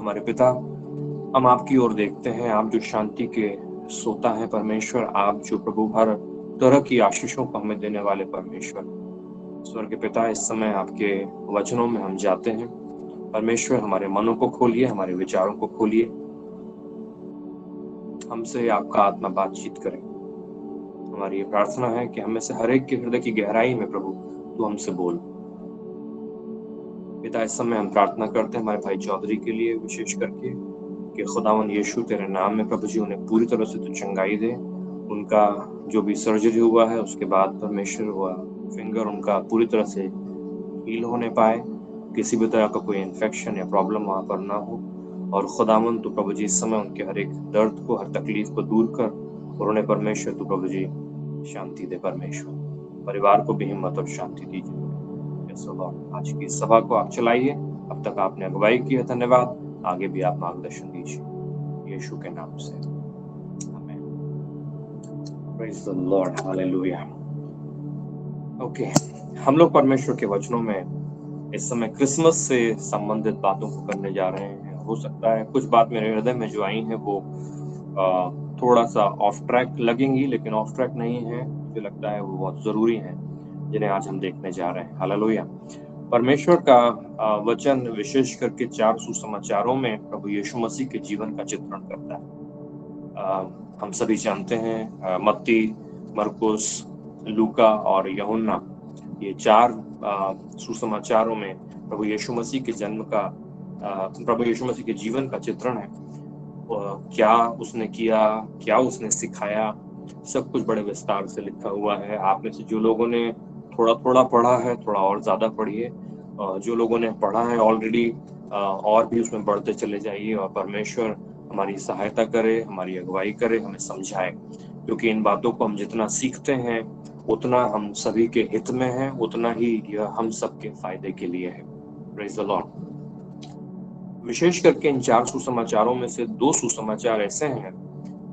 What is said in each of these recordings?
हमारे पिता, हम आपकी ओर देखते हैं। आप जो शांति के सोता है परमेश्वर, आप जो प्रभु हर तरह की आशीषों को हमें देने वाले परमेश्वर, स्वर्ग पिता, इस समय आपके वचनों में हम जाते हैं। परमेश्वर, हमारे मनों को खोलिए, हमारे विचारों को खोलिए, हमसे आपका आत्मा बातचीत करे। हमारी ये प्रार्थना है कि हमें से हर एक के हृदय की गहराई में प्रभु तू हमसे बोल। पिता, इस समय हम प्रार्थना करते हैं हमारे भाई चौधरी के लिए, विशेष करके कि खुदावन यीशु तेरे नाम में प्रभु जी उन्हें पूरी तरह से तू चंगाई दे। उनका जो भी सर्जरी हुआ है उसके बाद परमेश्वर हुआ फिंगर उनका पूरी तरह से हील होने पाए, किसी भी तरह का कोई इन्फेक्शन या प्रॉब्लम वहाँ पर ना हो। और खुदावन तू प्रभु जी इस समय उनके हर एक दर्द को, हर तकलीफ को दूर कर, और उन्हें परमेश्वर तू प्रभु जी शांति दे। परमेश्वर परिवार को भी हिम्मत और शांति दीजिए। आज की सभा को आप चलाइए, अब तक आपने अगुवाई की है, धन्यवाद। आगे भी आप मार्गदर्शन दीजिए यीशु के नाम से, आमीन। Praise the Lord, hallelujah. Okay, हम लोग परमेश्वर के वचनों में इस समय क्रिसमस से संबंधित बातों को करने जा रहे हैं। हो सकता है कुछ बात मेरे हृदय में जो आई है वो थोड़ा सा ऑफ ट्रैक लगेंगी, लेकिन ऑफ ट्रैक नहीं है। मुझे लगता है वो बहुत जरूरी है, जिन्हें आज हम देखने जा रहे हैं। हालेलुया। परमेश्वर का वचन विशेष करके 4 सुसमाचारों में प्रभु यीशु मसीह के जीवन का चित्रण करता है। हम सभी जानते हैं मत्ती, मरकुस, लूका और यूहन्ना, ये 4 सुसमाचारों में प्रभु यीशु मसीह के जन्म का, प्रभु यीशु मसीह के जीवन का चित्रण है। क्या उसने किया, क्या उसने सिखाया, सब कुछ बड़े विस्तार से लिखा हुआ है। आप में से जो लोगों ने थोड़ा थोड़ा पढ़ा है, थोड़ा और ज्यादा पढ़िए। जो लोगों ने पढ़ा है ऑलरेडी, और भी उसमें बढ़ते चले जाइए, और परमेश्वर हमारी सहायता करे, हमारी अगुवाई करे, हमें समझाए, क्योंकि इन बातों को हम जितना सीखते हैं उतना हम सभी के हित में है, उतना ही यह हम सबके फायदे के लिए है। Praise the Lord. विशेष करके इन 4 सुसमाचारों में से 2 सुसमाचार ऐसे हैं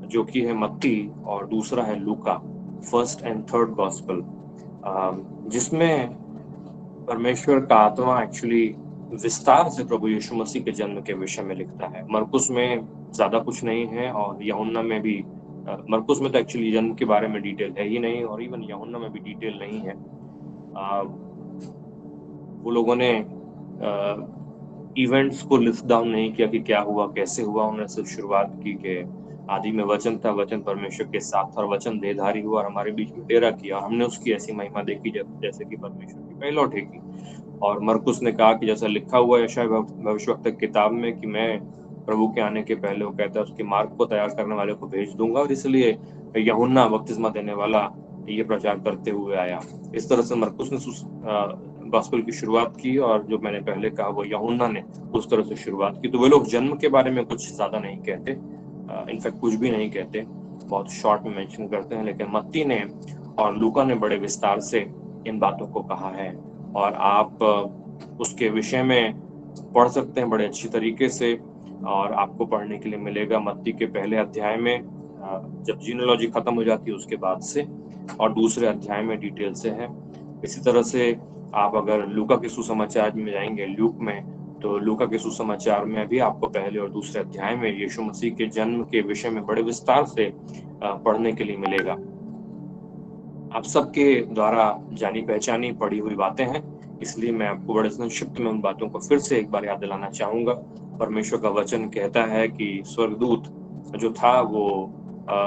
जो कि है मत्ती, और दूसरा है लूका, फर्स्ट एंड थर्ड गॉस्पेल, जिसमें परमेश्वर का आत्मा एक्चुअली विस्तार से प्रभु यीशु मसीह के जन्म के विषय में लिखता है। मरकुस में ज्यादा कुछ नहीं है, और यूहन्ना में भी, मरकुस में तो एक्चुअली जन्म के बारे में डिटेल है ही नहीं, और इवन यूहन्ना में भी डिटेल नहीं है। वो लोगों ने इवेंट्स को लिस्ट डाउन नहीं किया कि क्या हुआ, कैसे हुआ। उन्होंने सिर्फ शुरुआत की कि आदि में वचन था, वचन परमेश्वर के साथ, और वचन देहधारी हुआ और हमारे बीच में डेरा किया, और हमने उसकी ऐसी महिमा देखी जैसे कि परमेश्वर की पहलौठे की। और मरकुस ने कहा कि जैसा लिखा हुआ है यशायाह भविष्यवक्ता की किताब में कि मैं प्रभु के आने के पहले, वो कहता है, उसके मार्ग को तैयार करने वाले को भेज दूंगा, और इसलिए यूहन्ना बपतिस्मा देने वाला ये प्रचार करते हुए आया। इस तरह से मरकुस ने गॉस्पेल की शुरुआत की, और जो मैंने पहले कहा वो यूहन्ना ने उस तरह से शुरुआत की। तो वे लोग जन्म के बारे में कुछ ज्यादा नहीं कहते, इनफैक्ट कुछ भी नहीं कहते, बहुत शॉर्ट में मेंशन करते हैं। लेकिन मत्ती ने और लूका ने बड़े विस्तार से इन बातों को कहा है, और आप उसके विषय में पढ़ सकते हैं बड़े अच्छी तरीके से। और आपको पढ़ने के लिए मिलेगा मत्ती के पहले अध्याय में, जब जीनोलॉजी खत्म हो जाती है उसके बाद से, और दूसरे अध्याय में डिटेल से है। इसी तरह से आप अगर लूका के सुसमाचार में जाएंगे, ल्यूक में, तो लूका के सुसमाचार में भी आपको पहले और दूसरे अध्याय में यीशु मसीह के जन्म के विषय में बड़े विस्तार से पढ़ने के लिए मिलेगा। आप सबके द्वारा जानी पहचानी पढ़ी हुई बातें हैं, इसलिए मैं आपको बड़े संक्षिप्त में उन बातों को फिर से एक बार याद दिलाना चाहूंगा। परमेश्वर का वचन कहता है कि स्वर्गदूत जो था वो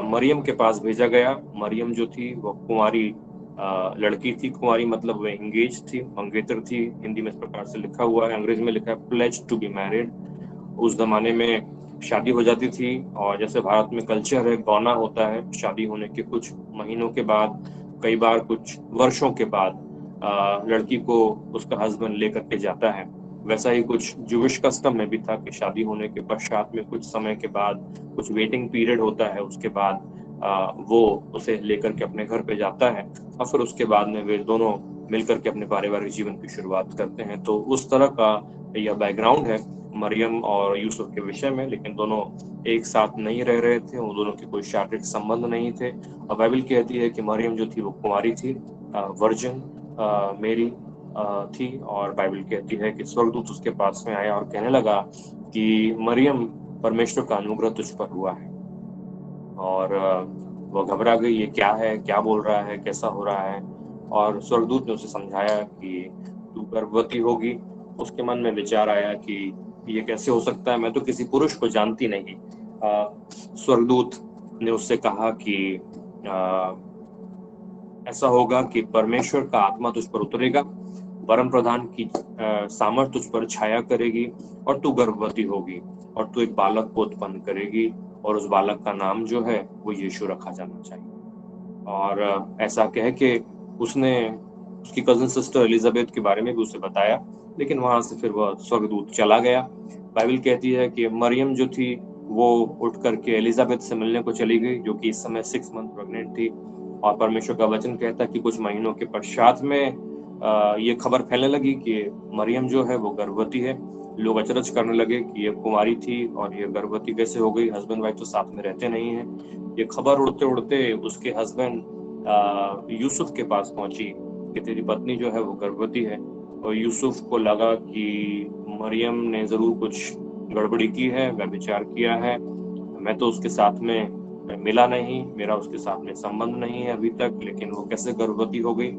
मरियम के पास भेजा गया। मरियम जो थी वो कुंवारी लड़की थी। कुंवारी मतलब वो एंगेज थी, मंगेतर थी। हिंदी में इस प्रकार से लिखा हुआ है, अंग्रेजी में लिखा है प्लेज टू बी मैरिड। उस जमाने में शादी हो जाती थी, और जैसे भारत में कल्चर है, गौना होता है शादी होने के कुछ महीनों के बाद, कई बार कुछ वर्षों के बाद लड़की को उसका हस्बैंड लेकर के जाता है। वैसा ही कुछ जूविश कस्टम में भी था कि शादी होने के पश्चात में कुछ समय के बाद कुछ वेटिंग पीरियड होता है, उसके बाद वो उसे लेकर के अपने घर पे जाता है, और फिर उसके बाद में वे दोनों मिलकर के अपने पारिवारिक जीवन की शुरुआत करते हैं। तो उस तरह का यह बैकग्राउंड है मरियम और यूसुफ के विषय में। लेकिन दोनों एक साथ नहीं रह रहे थे, उन दोनों के कोई शारीरिक संबंध नहीं थे। और बाइबल कहती है कि मरियम जो थी वो कुंवारी थी, वर्जिन मेरी थी। और बाइबल कहती है कि स्वर्गदूत उसके पास में आया और कहने लगा कि मरियम, परमेश्वर का अनुग्रह तुझ पर हुआ है। और वो घबरा गई, ये क्या है, क्या बोल रहा है, कैसा हो रहा है। और स्वर्गदूत ने उसे समझाया कि तू गर्भवती होगी। उसके मन में विचार आया कि ये कैसे हो सकता है, मैं तो किसी पुरुष को जानती नहीं। स्वर्गदूत ने उससे कहा कि ऐसा होगा कि परमेश्वर का आत्मा तुझ पर उतरेगा, परम प्रधान की सामर्थ तुझ पर छाया करेगी, और तू गर्भवती होगी, और तू एक बालक को उत्पन्न करेगी, और उस बालक का नाम जो है वो यीशु रखा जाना चाहिए। और ऐसा कह के उसने उसकी कजन सिस्टर एलिजाबेथ के बारे में भी उसे बताया, लेकिन वहां से फिर वह स्वर्गदूत चला गया। बाइबल कहती है कि मरियम जो थी वो उठ करके एलिजाबेथ से मिलने को चली गई, जो कि इस समय 6 मंथ प्रेग्नेंट थी। और परमेश्वर का वचन कहता है कि कुछ महीनों के पश्चात में ये खबर फैलने लगी कि मरियम जो है वो गर्भवती है। लोग अचरज करने लगे कि ये कुमारी थी और ये गर्भवती कैसे हो गई, हस्बैंड वाइफ तो साथ में रहते नहीं हैं। ये खबर उड़ते उड़ते उसके हस्बैंड यूसुफ के पास पहुंची कि तेरी पत्नी जो है वो गर्भवती है। और यूसुफ को लगा कि मरियम ने जरूर कुछ गड़बड़ी की है, व्यभिचार किया है। मैं तो उसके साथ में मिला नहीं, मेरा उसके साथ में संबंध नहीं है अभी तक, लेकिन वो कैसे गर्भवती हो गई।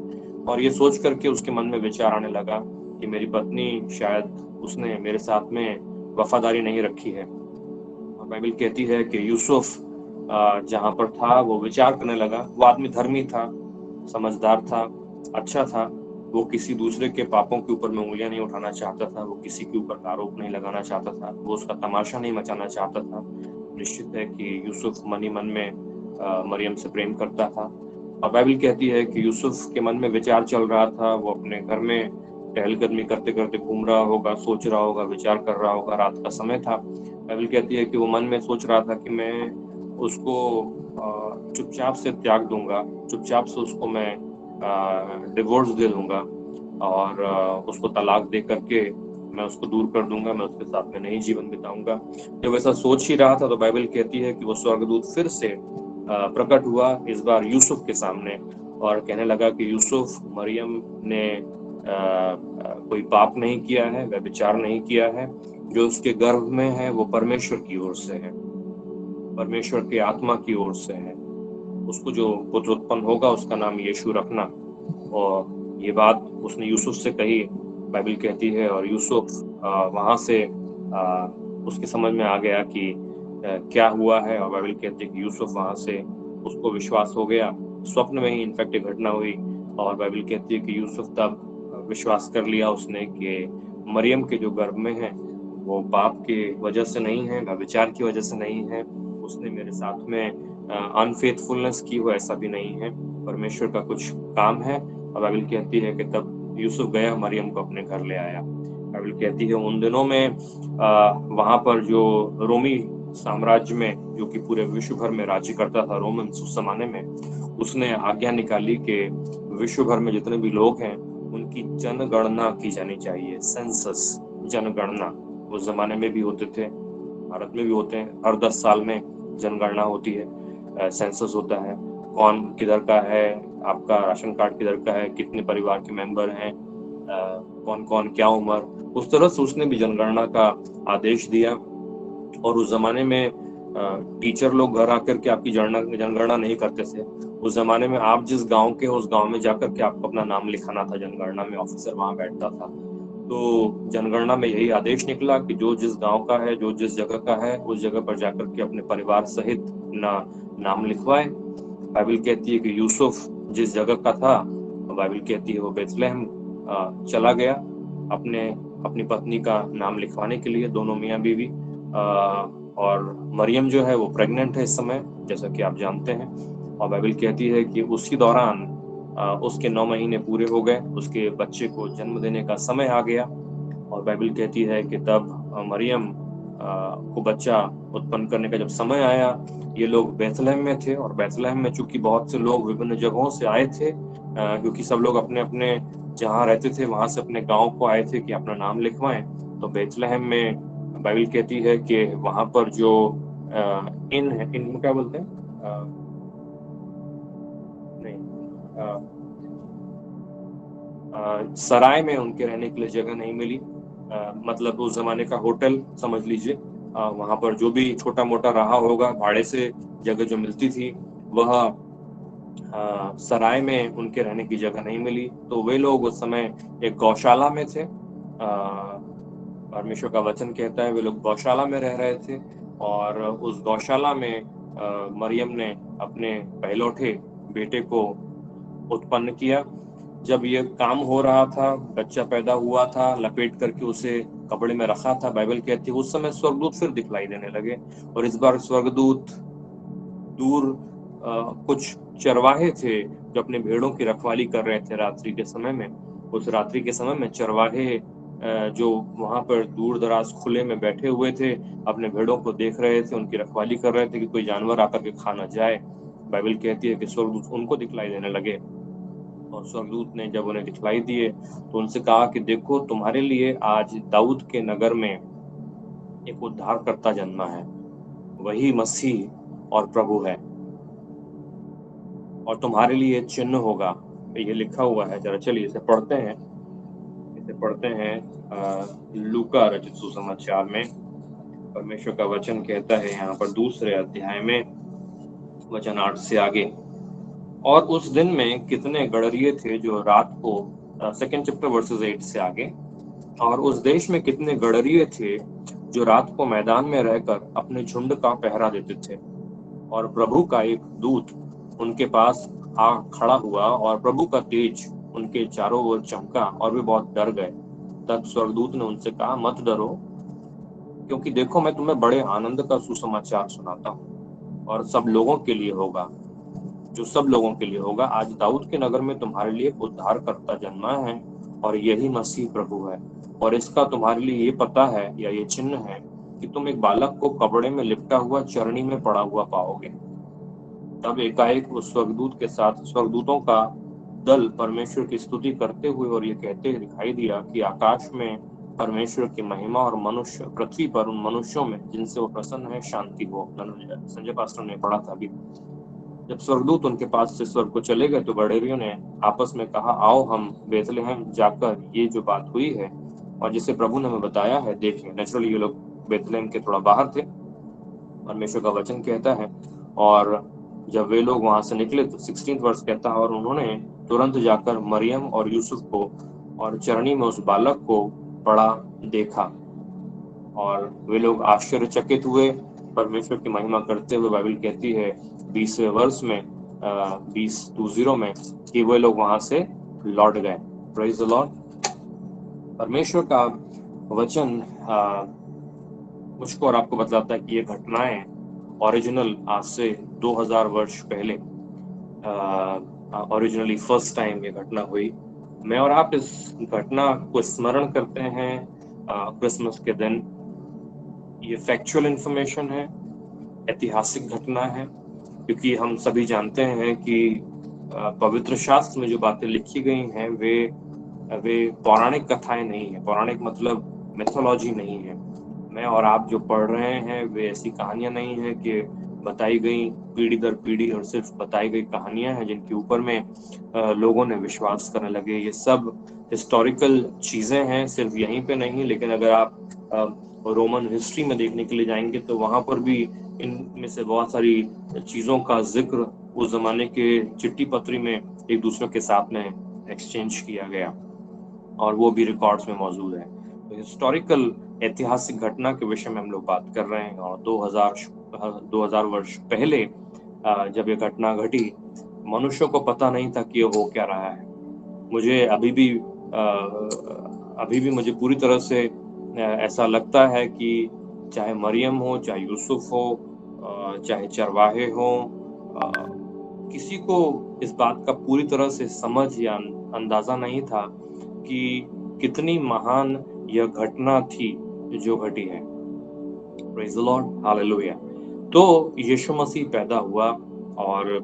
और ये सोच करके उसके मन में विचार आने लगा कि मेरी पत्नी शायद उसने मेरे साथ में वफादारी नहीं रखी है। और बाइबल कहती है कि यूसुफ जहाँ पर था वो विचार करने लगा। वो आदमी धर्मी था, समझदार था, अच्छा था। वो किसी दूसरे के पापों के ऊपर में उंगलियां नहीं उठाना चाहता था, वो किसी के ऊपर आरोप नहीं लगाना चाहता था, वो उसका तमाशा नहीं मचाना चाहता था। निश्चित है कि यूसुफ मन ही मन में मरियम से प्रेम करता था। और बाइबल कहती है कि यूसुफ के मन में विचार चल रहा था, वो अपने घर में टहलकदमी करते करते घूम रहा होगा, सोच रहा होगा, विचार कर रहा होगा। रात का समय था। बाइबल कहती है कि वो मन में सोच रहा था कि मैं उसको चुपचाप से त्याग दूंगा, चुपचाप से उसको मैं डिवोर्स दे दूंगा, और उसको तलाक दे करके मैं उसको दूर कर दूंगा, मैं उसके साथ में नहीं जीवन बिताऊंगा। जब ऐसा सोच ही रहा था तो बाइबल कहती है कि वो स्वर्गदूत फिर से प्रकट हुआ, इस बार यूसुफ के सामने, और कहने लगा कि यूसुफ, मरियम ने कोई पाप नहीं किया है, व्यभिचार नहीं किया है। जो उसके गर्भ में है वो परमेश्वर की ओर से है, परमेश्वर की आत्मा की ओर से है। उसको जो पुत्र उत्पन्न होगा उसका नाम यीशु रखना। और ये बात उसने यूसुफ से कही, बाइबल कहती है। और यूसुफ वहां से उसके समझ में आ गया कि क्या हुआ है। और बाइबल कहती है कि यूसुफ वहां से, उसको विश्वास हो गया। स्वप्न में ही इनफैक्ट एक घटना हुई। और बाइबल कहती है कि यूसुफ तब विश्वास कर लिया उसने कि मरियम के जो गर्भ में है वो पाप के वजह से नहीं है, व्यभिचार की वजह से नहीं है, उसने मेरे साथ में अनफेथफुलनेस की हो, ऐसा भी नहीं है, परमेश्वर का कुछ काम है। और बाइबल कहती है कि तब यूसुफ गया, मरियम को अपने घर ले आया। बाइबल कहती है उन दिनों में वहां पर जो रोमी साम्राज्य में, जो कि पूरे विश्व भर में राज्य करता था, रोमन्स उस जमाने में, उसने आज्ञा निकाली कि विश्व भर में जितने भी लोग हैं उनकी जनगणना की जानी चाहिए। सेंसस, जनगणना उस जमाने में भी होते थे, भारत में भी होते हैं। हर 10 साल में जनगणना होती है, सेंसस होता है। कौन किधर का है, आपका राशन कार्ड किधर का है, कितने परिवार के मेंबर हैं, कौन कौन क्या उम्र, उस तरह से उसने भी जनगणना का आदेश दिया। और उस जमाने में टीचर लोग घर आकर के आपकी जनगणना नहीं करते थे। उस जमाने में आप जिस गांव के हो उस गांव में जाकर के आपको अपना नाम लिखाना था जनगणना में, ऑफिसर वहां बैठता था। तो जनगणना में यही आदेश निकला कि जो जिस गांव का है, जो जिस जगह का है, उस जगह पर जाकर के अपने परिवार सहित अपना नाम लिखवाए। बाइबल कहती है कि यूसुफ जिस जगह का था, बाइबल कहती है वो बेथलेहम चला गया अपनी पत्नी का नाम लिखवाने के लिए, दोनों मियाँ बीवी। और मरियम जो है वो प्रेग्नेंट है इस समय, जैसा कि आप जानते हैं। और बाइबल कहती है कि उसी दौरान उसके 9 महीने पूरे हो गए, उसके बच्चे को जन्म देने का समय आ गया। और बाइबल कहती है कि तब मरियम को बच्चा उत्पन्न करने का जब समय आया, ये लोग बैतलहम में थे। और बैतलहम में चूंकि बहुत से लोग विभिन्न जगहों से आए थे, क्योंकि सब लोग अपने अपने जहाँ रहते थे वहां से अपने गांव को आए थे कि अपना नाम लिखवाएं। तो बैतलहम में बाइबल कहती है कि वहां पर जो इन है, इन क्या बोलते हैं, नहीं, सराय में उनके रहने के लिए जगह नहीं मिली। मतलब उस जमाने का होटल समझ लीजिए। वहां पर जो भी छोटा मोटा रहा होगा, भाड़े से जगह जो मिलती थी, वह सराय में उनके रहने की जगह नहीं मिली, तो वे लोग उस समय एक गौशाला में थे। परमेश्वर का वचन कहता है वे लोग गौशाला में रह रहे थे, और उस गौशाला में मरियम ने अपने पहलौठे बेटे को उत्पन्न किया। जब ये काम हो रहा था, बच्चा पैदा हुआ था, लपेट करके उसे कपड़े में रखा था, बाइबल कहती है उस समय स्वर्गदूत फिर दिखलाई देने लगे, और इस बार स्वर्गदूत दूर कुछ चरवाहे थे जो अपने भेड़ों की रखवाली कर रहे थे रात्रि के समय में। उस रात्रि के समय में चरवाहे जो वहां पर दूर दराज खुले में बैठे हुए थे, अपने भेड़ों को देख रहे थे, उनकी रखवाली कर रहे थे कि कोई जानवर आकर के खा ना जाए। बाइबल कहती है कि स्वर्गदूत उनको दिखलाई देने लगे, और स्वर्गदूत ने जब उन्हें दिखलाई दिए तो उनसे कहा कि देखो, तुम्हारे लिए आज दाऊद के नगर में एक उद्धारकर्ता जन्मा है, वही मसीह और प्रभु है, और तुम्हारे लिए चिन्ह होगा। ये लिखा हुआ है, जरा चलिए इसे पढ़ते हैं। लूका रचित सुसमाचार में परमेश्वर का वचन कहता है यहाँ पर दूसरे अध्याय में वचन 8 से आगे, और उस दिन में कितने गड़रिये थे जो रात को, सेकंड चैप्टर वर्सेस 8 से आगे, और उस देश में कितने गड़रिये थे जो रात को मैदान में रहकर अपने झुंड का पहरा देते थे, और प्रभु का एक दूत उनके पास आ खड़ा हुआ, और प्रभु का तेज उनके चारों ओर चमका, और वे बहुत डर गए। तब स्वर्गदूत ने उनसे कहा, मत डरो, क्योंकि देखो मैं तुम्हें बड़े आनंद का सुसमाचार सुनाता हूँ, और सब लोगों के लिए होगा, जो सब लोगों के लिए होगा। आज दाऊद के नगर में तुम्हारे लिए उद्धारकर्ता जन्मा है, और यही मसीह प्रभु है। और इसका तुम्हारे लिए ये पता है, या ये चिन्ह है, कि तुम एक बालक को कपड़े में लिपटा हुआ चरनी में पड़ा हुआ पाओगे। तब एकाएक उस स्वर्गदूत के साथ स्वर्गदूतों का दल परमेश्वर की स्तुति करते हुए और ये कहते दिखाई दिया कि आकाश में परमेश्वर की महिमा, और मनुष्य पृथ्वी पर उन मनुष्यों में जिनसे वो प्रसन्न है शांति हो। संजय पास्टर ने पढ़ा था अभी। जब स्वर्गदूत उनके पास से स्वर्ग को चले गए तो गड़ेरियों ने आपस में कहा, आओ हम बेथलेहम जाकर ये जो बात हुई है और जिसे प्रभु ने हमें बताया है देखें। नेचुरली ये लोग बेथलेहम के थोड़ा बाहर थे, परमेश्वर का वचन कहता है। और जब वे लोग वहां से निकले तो 16 वर्ष कहता है, और उन्होंने तुरंत जाकर मरियम और यूसुफ को और चरनी में उस बालक को पड़ा देखा, और वे लोग आश्चर्यचकित हुए, परमेश्वर की महिमा करते हुए। बाइबल कहती है 20वें वर्ष में 20 में कि वे लोग वहां से लौट गए। Praise the Lord. परमेश्वर का वचन मुझको और आपको बताता है कि ये घटनाएं ओरिजिनल आज से 2000 वर्ष पहले ओरिजिनली फर्स्ट टाइम ये घटना हुई। मैं और आप इस घटना को स्मरण करते हैं क्रिसमस के दिन। ये फैक्चुअल इंफॉर्मेशन है, ऐतिहासिक घटना है, क्योंकि हम सभी जानते हैं कि पवित्र शास्त्र में जो बातें लिखी गई हैं वे पौराणिक कथाएं नहीं है। पौराणिक मतलब मिथोलॉजी नहीं है। मैं और आप जो पढ़ रहे हैं वे ऐसी कहानियां नहीं है कि बताई गई पीढ़ी दर पीढ़ी और सिर्फ बताई गई कहानियां हैं जिनके ऊपर में लोगों ने विश्वास करने लगे। ये सब हिस्टोरिकल चीजें हैं, सिर्फ यहीं पे नहीं, लेकिन अगर आप रोमन हिस्ट्री में देखने के लिए जाएंगे तो वहां पर भी इनमें से बहुत सारी चीजों का जिक्र उस जमाने के चिट्ठी पत्री में एक दूसरे के साथ में एक्सचेंज किया गया, और वो भी रिकॉर्ड्स में मौजूद है। तो हिस्टोरिकल ऐतिहासिक घटना के विषय में हम लोग बात कर रहे हैं, और 2000 वर्ष पहले जब ये घटना घटी, मनुष्यों को पता नहीं था कि ये हो क्या रहा है। मुझे अभी भी मुझे पूरी तरह से ऐसा लगता है कि चाहे मरियम हो, चाहे यूसुफ हो, चाहे चरवाहे हो, किसी को इस बात का पूरी तरह से समझ या अंदाजा नहीं था कि कितनी महान यह घटना थी जो घटी है। Praise the Lord, hallelujah. तो यीशु मसीह पैदा हुआ, और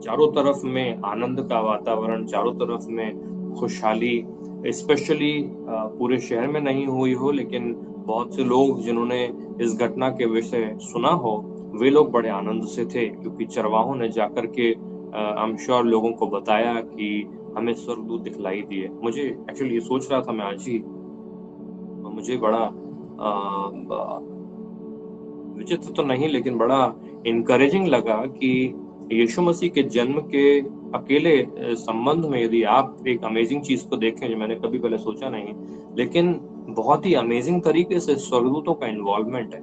चारों तरफ में आनंद का वातावरण, चारों तरफ में खुशहाली, स्पेशली पूरे शहर में नहीं हुई हो, लेकिन बहुत से लोग जिन्होंने इस घटना के विषय सुना हो, वे लोग बड़े आनंद से थे, क्योंकि चरवाहों ने जाकर के आई एम श्योर लोगों को बताया कि हमें स्वर्गदूत दिखलाई दिए। मुझे एक्चुअली ये सोच रहा था मैं आज ही मुझे बड़ा विचित्र तो नहीं लेकिन बड़ा इनकरेजिंग लगा कि यीशु मसीह के जन्म के अकेले संबंध में यदि आप एक अमेजिंग चीज को देखें जो मैंने कभी पहले सोचा नहीं, लेकिन बहुत ही अमेजिंग तरीके से स्वर्गदूतों का इन्वॉल्वमेंट है।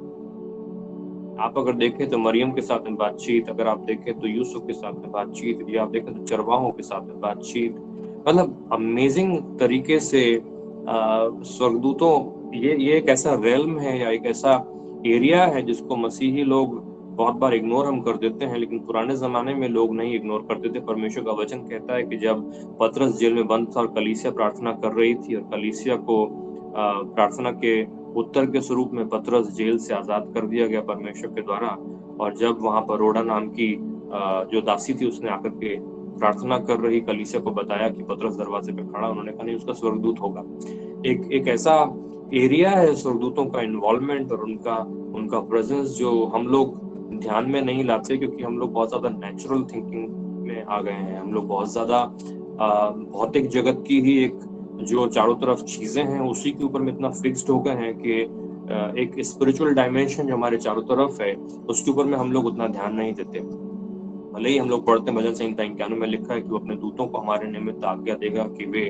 आप अगर देखें तो मरियम के साथ में बातचीत, अगर आप देखें तो यूसुफ के साथ में बातचीत, यदि आप देखें तो चरवाहों के साथ में बातचीत, मतलब अमेजिंग तरीके से स्वर्गदूतों ये एक ऐसा रेल्म है या एक ऐसा एरिया है जिसको मसीही लोग बहुत बार इग्नोर हम कर देते हैं, लेकिन पुराने जमाने में लोग नहीं इग्नोर करते थे। परमेश्वर का वचन कहता है कि जब पतरस जेल में बंद था और कलीसिया प्रार्थना कर रही थी और कलीसिया को प्रार्थना के उत्तर के स्वरूप में पतरस जेल से आजाद कर दिया गया परमेश्वर के द्वारा, और जब वहां पर रोडा नाम की जो दासी थी उसने आकर के प्रार्थना कर रही कलीसिया को बताया कि पतरस दरवाजे पे खड़ा, उन्होंने कहा नहीं उसका स्वर्गदूत होगा। एक ऐसा एरिया है स्वर्गदूतों का इन्वॉल्वमेंट और उनका प्रेजेंस जो हम लोग ध्यान में नहीं लाते, क्योंकि हम लोग बहुत ज्यादा नेचुरल थिंकिंग में आ गए हैं। हम लोग बहुत ज्यादा भौतिक जगत की ही एक जो चारों तरफ चीजें हैं उसी के ऊपर में इतना फिक्स्ड हो गए हैं कि एक स्पिरिचुअल डायमेंशन जो हमारे चारों तरफ है उसके ऊपर में हम लोग उतना ध्यान नहीं देते। भले ही हम लोग पढ़ते हैं भजन संहिता 91 में लिखा है कि वो अपने दूतों को हमारे निमित्त आज्ञा देगा कि वे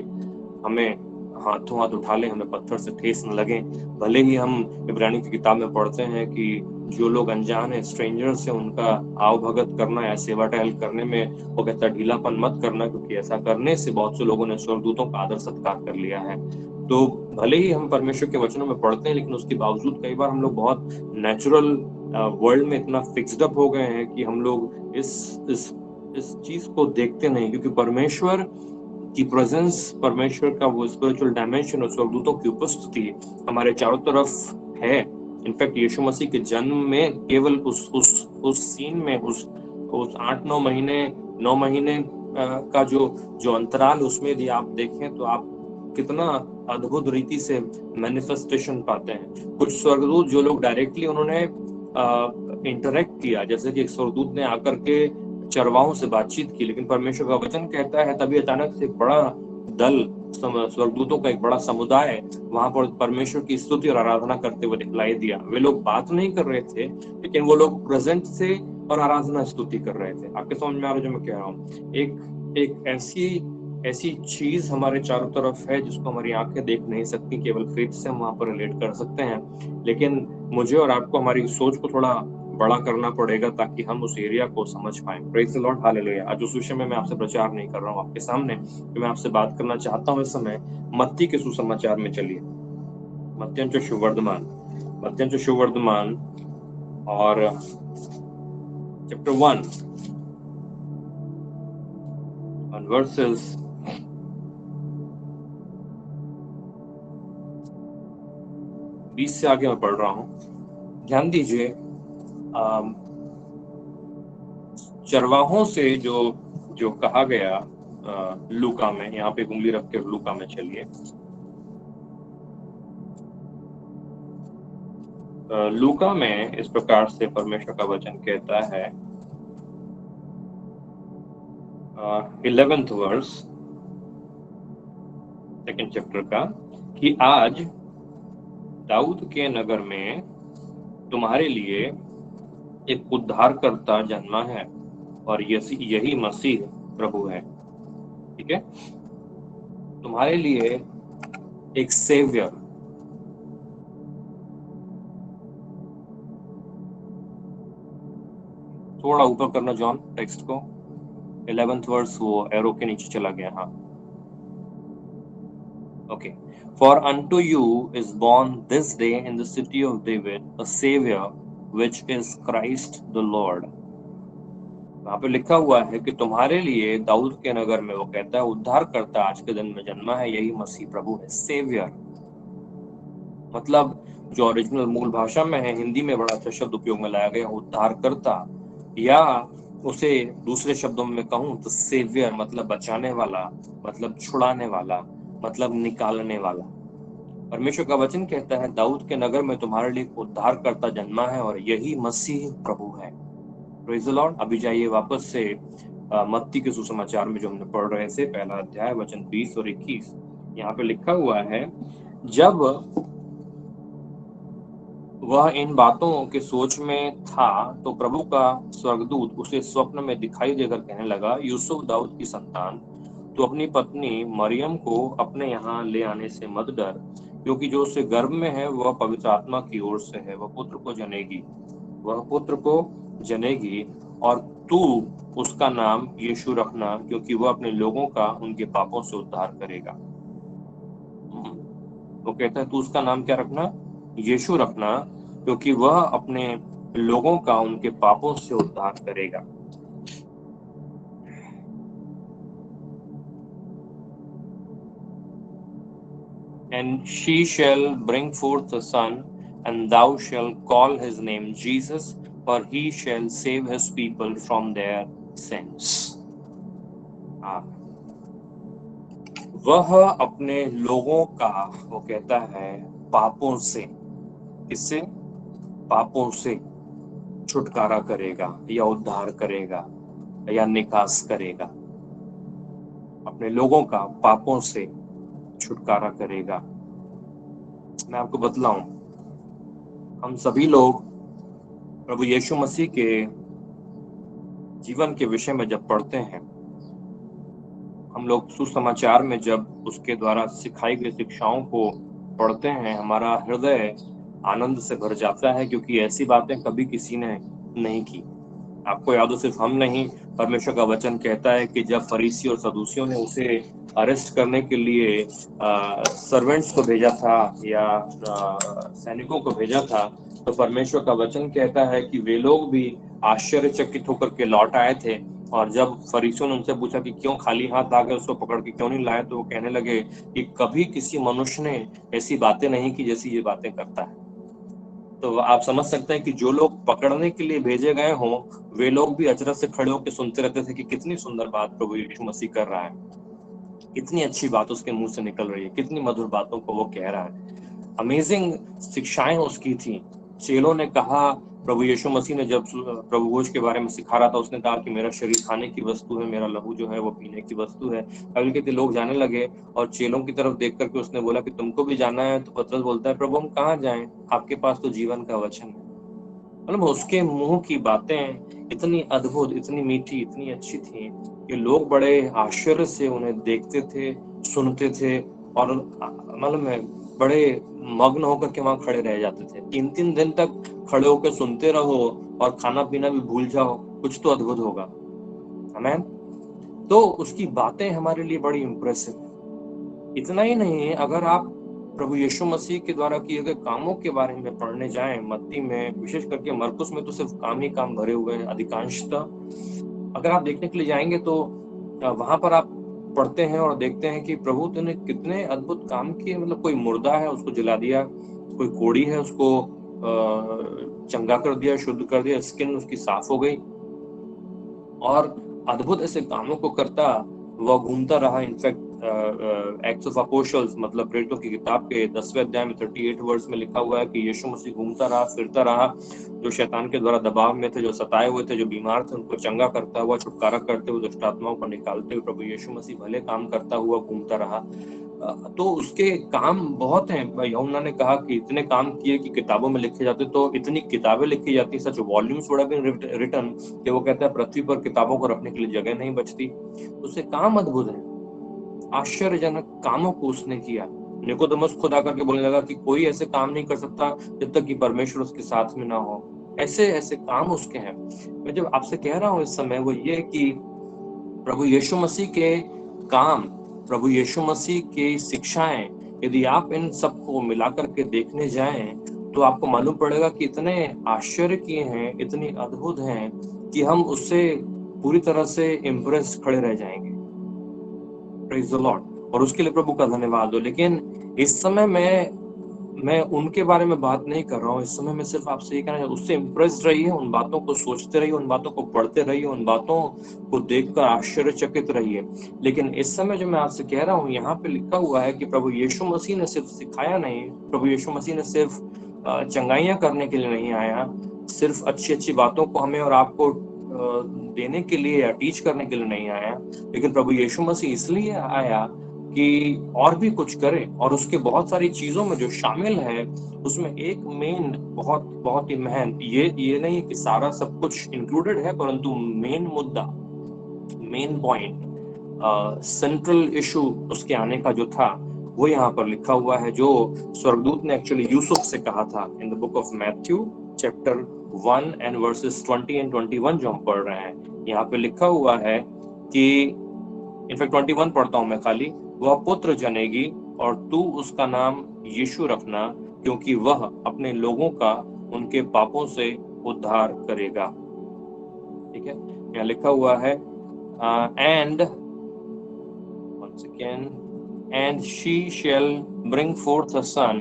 हमें हाथों हाथ उठा ले, हमें पत्थर से ठेस न लगे। भले ही हम इब्रानी की किताब में पढ़ते हैं कि जो लोग अनजान है, स्ट्रेंजर से उनका आव भगत करना या सेवा टहल करने में वो कहता है ढीलापन मत करना, क्योंकि ऐसा करने से बहुत से लोगों ने स्वर्गदूतों का आदर सत्कार कर लिया है। तो भले ही हम परमेश्वर के वचनों में पढ़ते हैं, लेकिन उसके बावजूद कई बार हम लोग बहुत नेचुरल वर्ल्ड में इतना फिक्स्ड अप हो गए हैं कि हम लोग इस चीज को देखते नहीं, क्योंकि परमेश्वर की प्रेजेंस, परमेश्वर का वो स्पिरिचुअल डायमेंशन और स्वर्गदूतों की उपस्थिति हमारे चारों तरफ है। इनफैक्ट यीशु मसीह के जन्म में केवल उस सीन में उस 8-9 महीने का जो अंतराल उसमें यदि आप देखें तो आप कितना अद्भुत रीति से मैनिफेस्टेशन पाते हैं। कुछ स्वर्गदूत जो लोग डायरेक्टली उन्होंने इंटरेक्ट किया, जैसे कि एक स्वर्गदूत ने आकर के चरवाहों से बातचीत की, लेकिन परमेश्वर का वचन कहता है तभी अचानक से एक बड़ा दल स्वर्गदूतों का एक बड़ा समुदाय वहां पर परमेश्वर की स्तुति और आराधना करते हुए दिखलाई दिया। वे लोग बात नहीं कर रहे थे, लेकिन वो लोग प्रेजेंट थे और आराधना स्तुति कर रहे थे। आपके समझ में आ रहा है जो मैं कह रहा हूँ? एक ऐसी चीज हमारे चारों तरफ है जिसको हमारी आंखें देख नहीं सकती, केवल फेथ से हम वहां पर रिलेट कर सकते हैं। लेकिन मुझे और आपको हमारी सोच को थोड़ा बड़ा करना पड़ेगा ताकि हम उस एरिया को समझ पाएं। Praise the Lord, hallelujah. आज उस विषय में मैं आपसे प्रचार नहीं कर रहा हूँ आपके सामने, तो मैं आपसे बात करना चाहता हूँ इस समय मत्ती के सुसमाचार में। चलिए मत्ती सुवर्तमान और चैप्टर 1 on verses 20 से आगे मैं पढ़ रहा हूँ। ध्यान दीजिए, चरवाहों से जो कहा गया लूका में, यहाँ पे उंगली रख के लूका में चलिए। लूका में इस प्रकार से परमेश्वर का वचन कहता है, 11th वर्स 2nd चैप्टर का, कि आज दाऊद के नगर में तुम्हारे लिए एक उद्धारकर्ता जन्मा है और यही मसीह प्रभु है। ठीक है, तुम्हारे लिए एक सेवियर, थोड़ा ऊपर करना जॉन टेक्स्ट को, 11th वर्स वो एरो के नीचे चला गया। हाँ, okay. For unto you is born this day in the city of David a savior which is Christ the Lord। वहां पे लिखा हुआ है कि तुम्हारे लिए दाऊद के नगर में, वो कहता है, उद्धारकर्ता आज के दिन में जन्मा है, यही मसीह प्रभु है। सेवियर मतलब जो ओरिजिनल मूल भाषा में है, हिंदी में बड़ा अच्छा शब्द उपयोग में लाया गया, उद्धारकर्ता, या उसे दूसरे शब्दों में कहूं तो सेवियर मतलब बचाने वाला, मतलब छुड़ाने वाला, मतलब निकालने वाला। परमेश्वर का वचन कहता है दाऊद के नगर में तुम्हारे लिए उद्धारकर्ता जन्मा है और यही मसीह प्रभु है। Praise the Lord. अभी जाइए वापस से मत्ती के सुसमाचार में जो हमने पढ़ रहे थे, पहला अध्याय वचन 20 और 21। यहाँ पे लिखा हुआ है, जब वह इन बातों के सोच में था तो प्रभु का स्वर्गदूत उसे स्वप्न में दिखाई देकर कहने लगा, यूसुफ दाऊद की संतान, तू अपनी पत्नी मरियम को अपने यहाँ ले आने से मत डर, क्योंकि जो उसके गर्भ में है वह पवित्र आत्मा की ओर से है। वह पुत्र को जनेगी और तू उसका नाम यीशु रखना, क्योंकि वह अपने लोगों का उनके पापों से उद्धार करेगा। वो कहता है तू उसका नाम क्या रखना? यीशु रखना, क्योंकि वह अपने लोगों का उनके पापों से उद्धार करेगा। And she shall bring forth a son, and thou shalt call his name Jesus, for he shall save his people from their sins. वह अपने लोगों का, वो कहता है, पापों से, किससे? पापों से छुटकारा करेगा या उद्धार करेगा या निकास करेगा। अपने लोगों का पापों से छुटकारा करेगा। मैं आपको बतलाऊं, हम सभी लोग प्रभु यीशु मसीह के जीवन के विषय में जब पढ़ते हैं, हम लोग सुसमाचार में जब उसके द्वारा सिखाई गई शिक्षाओं को पढ़ते हैं, हमारा हृदय आनंद से भर जाता है, क्योंकि ऐसी बातें कभी किसी ने नहीं की। आपको याद हो, सिर्फ हम नहीं, परमेश्वर का वचन कहता है कि जब फरीसी और सदूसियों ने उसे अरेस्ट करने के लिए सर्वेंट्स को भेजा था या सैनिकों को भेजा था, तो परमेश्वर का वचन कहता है कि वे लोग भी आश्चर्यचकित होकर के लौट आए थे। और जब फरीसियों ने उनसे पूछा कि क्यों खाली हाथ आके उसको पकड़ के क्यों नहीं लाए, तो वो कहने लगे कि कभी किसी मनुष्य ने ऐसी बातें नहीं की जैसी ये बातें करता है। तो आप समझ सकते हैं कि जो लोग पकड़ने के लिए भेजे गए हों, वे लोग भी अचरज से खड़े होकर सुनते रहते थे कि कितनी सुंदर बात प्रभु यीशु मसीह कर रहा है, कितनी अच्छी बात उसके मुंह से निकल रही है, कितनी मधुर बातों को वो कह रहा है। अमेजिंग शिक्षाएं उसकी थी। चेलों ने कहा, प्रभु यीशु मसीह ने जब प्रभु भोज के बारे में सिखा रहा था, उसने कहा कि मेरा शरीर खाने की वस्तु है, मेरा लहू जो है वो पीने की वस्तु है। बाइबल कहते लोग जाने लगे और चेलों की तरफ देख करके उसने बोला कि तुमको भी जाना है? तो पतरस बोलता है, प्रभु हम कहाँ जाएं, आपके पास तो जीवन का वचन है। मतलब उसके मुंह की बातें इतनी अद्भुत, इतनी मीठी, इतनी अच्छी थी कि लोग बड़े आश्चर्य से उन्हें देखते थे, सुनते थे, और मतलब बड़े मग्न होकर के वहां खड़े रह जाते थे। 3-3 दिन तक खड़े होकर सुनते रहो और खाना पीना भी भूल जाओ, कुछ तो अद्भुत होगा। आमीन। तो उसकी बातें हमारे लिए बड़ी इंप्रेसिव। इतना ही नहीं, अगर आप प्रभु यीशु मसीह के द्वारा किए गए कामों के बारे में पढ़ने जाएं, मत्ती में, विशेष करके मरकुस में तो सिर्फ काम ही काम भरे हुए हैं अधिकांशतः। अगर आप देखने के लिए जाएंगे तो वहां पर आप पढ़ते हैं और देखते हैं कि प्रभु ने कितने अद्भुत काम किए। मतलब कोई मुर्दा है उसको जला दिया, कोई कोढ़ी है उसको चंगा कर दिया, शुद्ध कर दिया, स्किन उसकी साफ हो गई, और अद्भुत ऐसे कामों को करता वह घूमता रहा। इनफैक्ट एक्ट्स ऑफ अपोस्टल्स, मतलब प्रेरितों की किताब के 10वें अध्याय में 38 वर्स में लिखा हुआ है कि यीशु मसीह घूमता रहा, फिरता रहा, जो शैतान के द्वारा दबाव में थे, जो सताए हुए थे, जो बीमार थे, उनको चंगा करता हुआ, छुटकारा करते हुए, दुष्ट आत्माओं को निकालते हुए प्रभु यीशु मसीह भले काम करता हुआ घूमता रहा। तो उसके काम बहुत हैं। यूहन्ना ने कहा कि इतने काम किए कि किताबों में लिखे जाते, तो इतनी किताबें लिखी जाती, such volumes would have been written, कि वो कहता है पृथ्वी पर किताबों को रखने के लिए जगह नहीं बचती। उससे काम अद्भुत है, आश्चर्यजनक कामों को उसने किया। निकोदेमुस खुद आकर के बोलने लगा कि कोई ऐसे काम नहीं कर सकता जब तक कि परमेश्वर उसके साथ में ना हो। ऐसे ऐसे काम उसके हैं। मैं जब आपसे कह रहा हूँ इस समय, वो ये कि प्रभु यीशु मसीह के काम, प्रभु यीशु मसीह की शिक्षाएं, यदि आप इन सबको मिलाकर के देखने जाएं, तो आपको मालूम पड़ेगा कि इतने आश्चर्य किए हैं, इतनी अद्भुत हैं कि हम उससे पूरी तरह से इम्प्रेस खड़े रह जाएंगे। Praise the Lord. और उसके लिए प्रभु का धन्यवाद हो। लेकिन इस समय मैं उनके बारे में बात नहीं कर रहा हूँ। इस समय मैं सिर्फ आपसे ये कहना चाहता हूँ, उससे इम्प्रेस रहिए, उन बातों को सोचते रहिए, उन बातों को पढ़ते रहिए, उन बातों को देखकर आश्चर्यचकित रहिए। लेकिन इस समय जो मैं आपसे कह रहा हूँ, यहाँ पे लिखा हुआ है कि प्रभु यीशु मसीह ने सिर्फ सिखाया नहीं, प्रभु यीशु मसीह ने सिर्फ चंगाइयाँ करने के लिए नहीं आया, सिर्फ अच्छी अच्छी बातों को हमें और आपको देने के लिए या टीच करने के लिए नहीं आया, लेकिन प्रभु यीशु मसीह इसलिए आया कि और भी कुछ करे, और उसके बहुत सारी चीजों में जो शामिल है उसमें एक मेन बहुत बहुत ही ये नहीं है कि सारा सब कुछ इंक्लूडेड है, परंतु मेन मुद्दा, मेन पॉइंट, सेंट्रल इशू उसके आने का जो था वो यहाँ पर लिखा हुआ है, जो स्वर्गदूत ने एक्चुअली यूसुफ से कहा था in the book of Matthew chapter 1 and versus 20 and 21 जो हम पढ़ रहे हैं। यहाँ पे लिखा हुआ है कि इनफैक्ट 21 पढ़ता हूं मैं खाली, वह पुत्र जनेगी और तू उसका नाम यीशु रखना, क्योंकि वह अपने लोगों का उनके पापों से उद्धार करेगा। ठीक है, यहाँ लिखा हुआ है and once again, and she shall bring forth a son,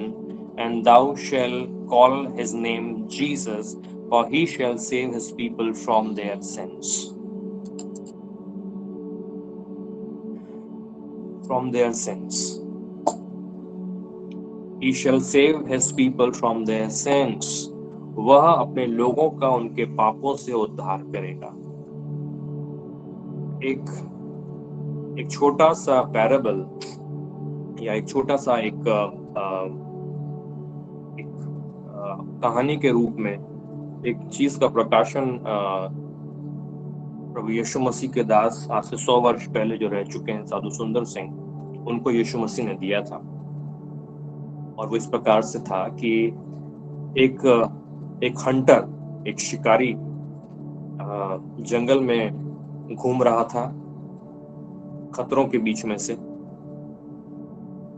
and thou shalt call his name Jesus, for he shall save his people from their sins. From their sins. He shall save his people from their sins. वह अपने लोगों का उनके पापों से उद्धार करेगा। एक छोटा सा पैराबल या एक छोटा सा एक कहानी के रूप में एक चीज का प्रकाशन प्रभु यीशु मसीह के दास आज से 100 वर्ष पहले जो रह चुके हैं साधु सुंदर सिंह, उनको यीशु मसीह ने दिया था। और वो इस प्रकार से था कि एक हंटर, एक शिकारी जंगल में घूम रहा था, खतरों के बीच में से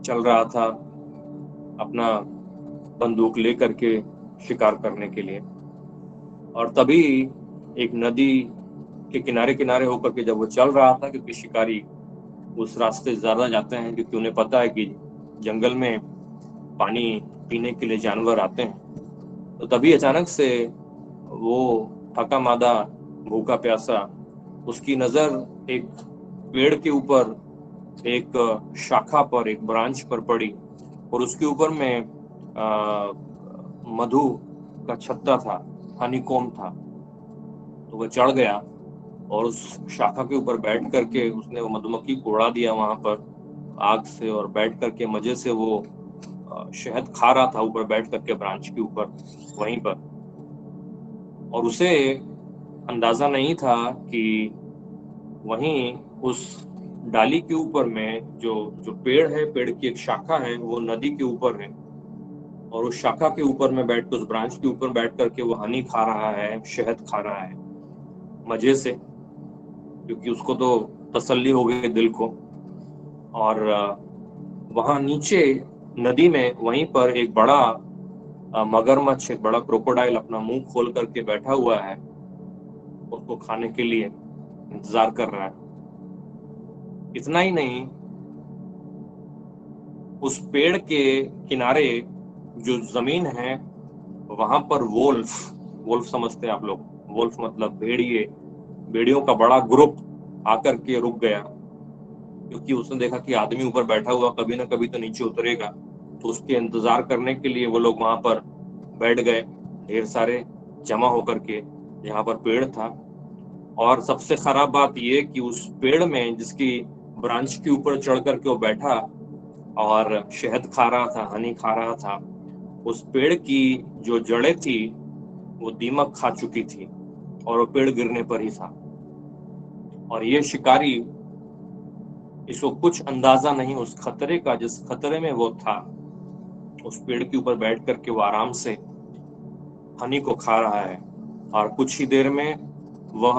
चल रहा था अपना बंदूक लेकर के शिकार करने के लिए। और तभी एक नदी के किनारे किनारे होकर के जब वो चल रहा था, क्योंकि शिकारी उस रास्ते ज्यादा जाते हैं क्योंकि उन्हें पता है कि जंगल में पानी पीने के लिए जानवर आते हैं, तो तभी अचानक से वो थका मादा भूखा प्यासा, उसकी नजर एक पेड़ के ऊपर, एक शाखा पर, एक ब्रांच पर पड़ी, और उसके ऊपर में मधु का छत्ता था, हनीकॉम्ब था। तो वह चढ़ गया और उस शाखा के ऊपर बैठ करके उसने वो मधुमक्खी को उड़ा दिया वहां पर आग से, और बैठ करके मजे से वो शहद खा रहा था ऊपर बैठ करके ब्रांच के ऊपर वहीं पर। और उसे अंदाजा नहीं था कि वहीं उस डाली के ऊपर में जो पेड़ है, पेड़ की एक शाखा है, वो नदी के ऊपर है, और उस शाखा के ऊपर में बैठ कर, उस ब्रांच के ऊपर बैठ करके वो हनी खा रहा है, शहद खा रहा है मजे से, क्योंकि उसको तो तसल्ली हो गई दिल को। और वहां नीचे नदी में वहीं पर एक बड़ा मगरमच्छ, एक बड़ा क्रोकोडाइल अपना मुंह खोल करके बैठा हुआ है, उसको खाने के लिए इंतजार कर रहा है। इतना ही नहीं, उस पेड़ के किनारे जो जमीन है वहां पर वोल्फ समझते हैं आप लोग, वोल्फ मतलब भेड़ियों का बड़ा ग्रुप आकर के रुक गया, क्योंकि उसने देखा कि आदमी ऊपर बैठा हुआ कभी ना कभी तो नीचे उतरेगा, तो उसके इंतजार करने के लिए वो लोग वहां पर बैठ गए, ढेर सारे जमा होकर के जहाँ पर पेड़ था। और सबसे खराब बात ये कि उस पेड़ में जिसकी ब्रांच के ऊपर चढ़ करके वो बैठा और शहद खा रहा था, हनी खा रहा था, उस पेड़ की जो जड़ें थी वो दीमक खा चुकी थी और वो पेड़ गिरने पर ही था। और ये शिकारी, इसको कुछ अंदाजा नहीं उस खतरे का, जिस खतरे में वो था। उस पेड़ के ऊपर बैठ करके वो आराम से हनी को खा रहा है, और कुछ ही देर में वह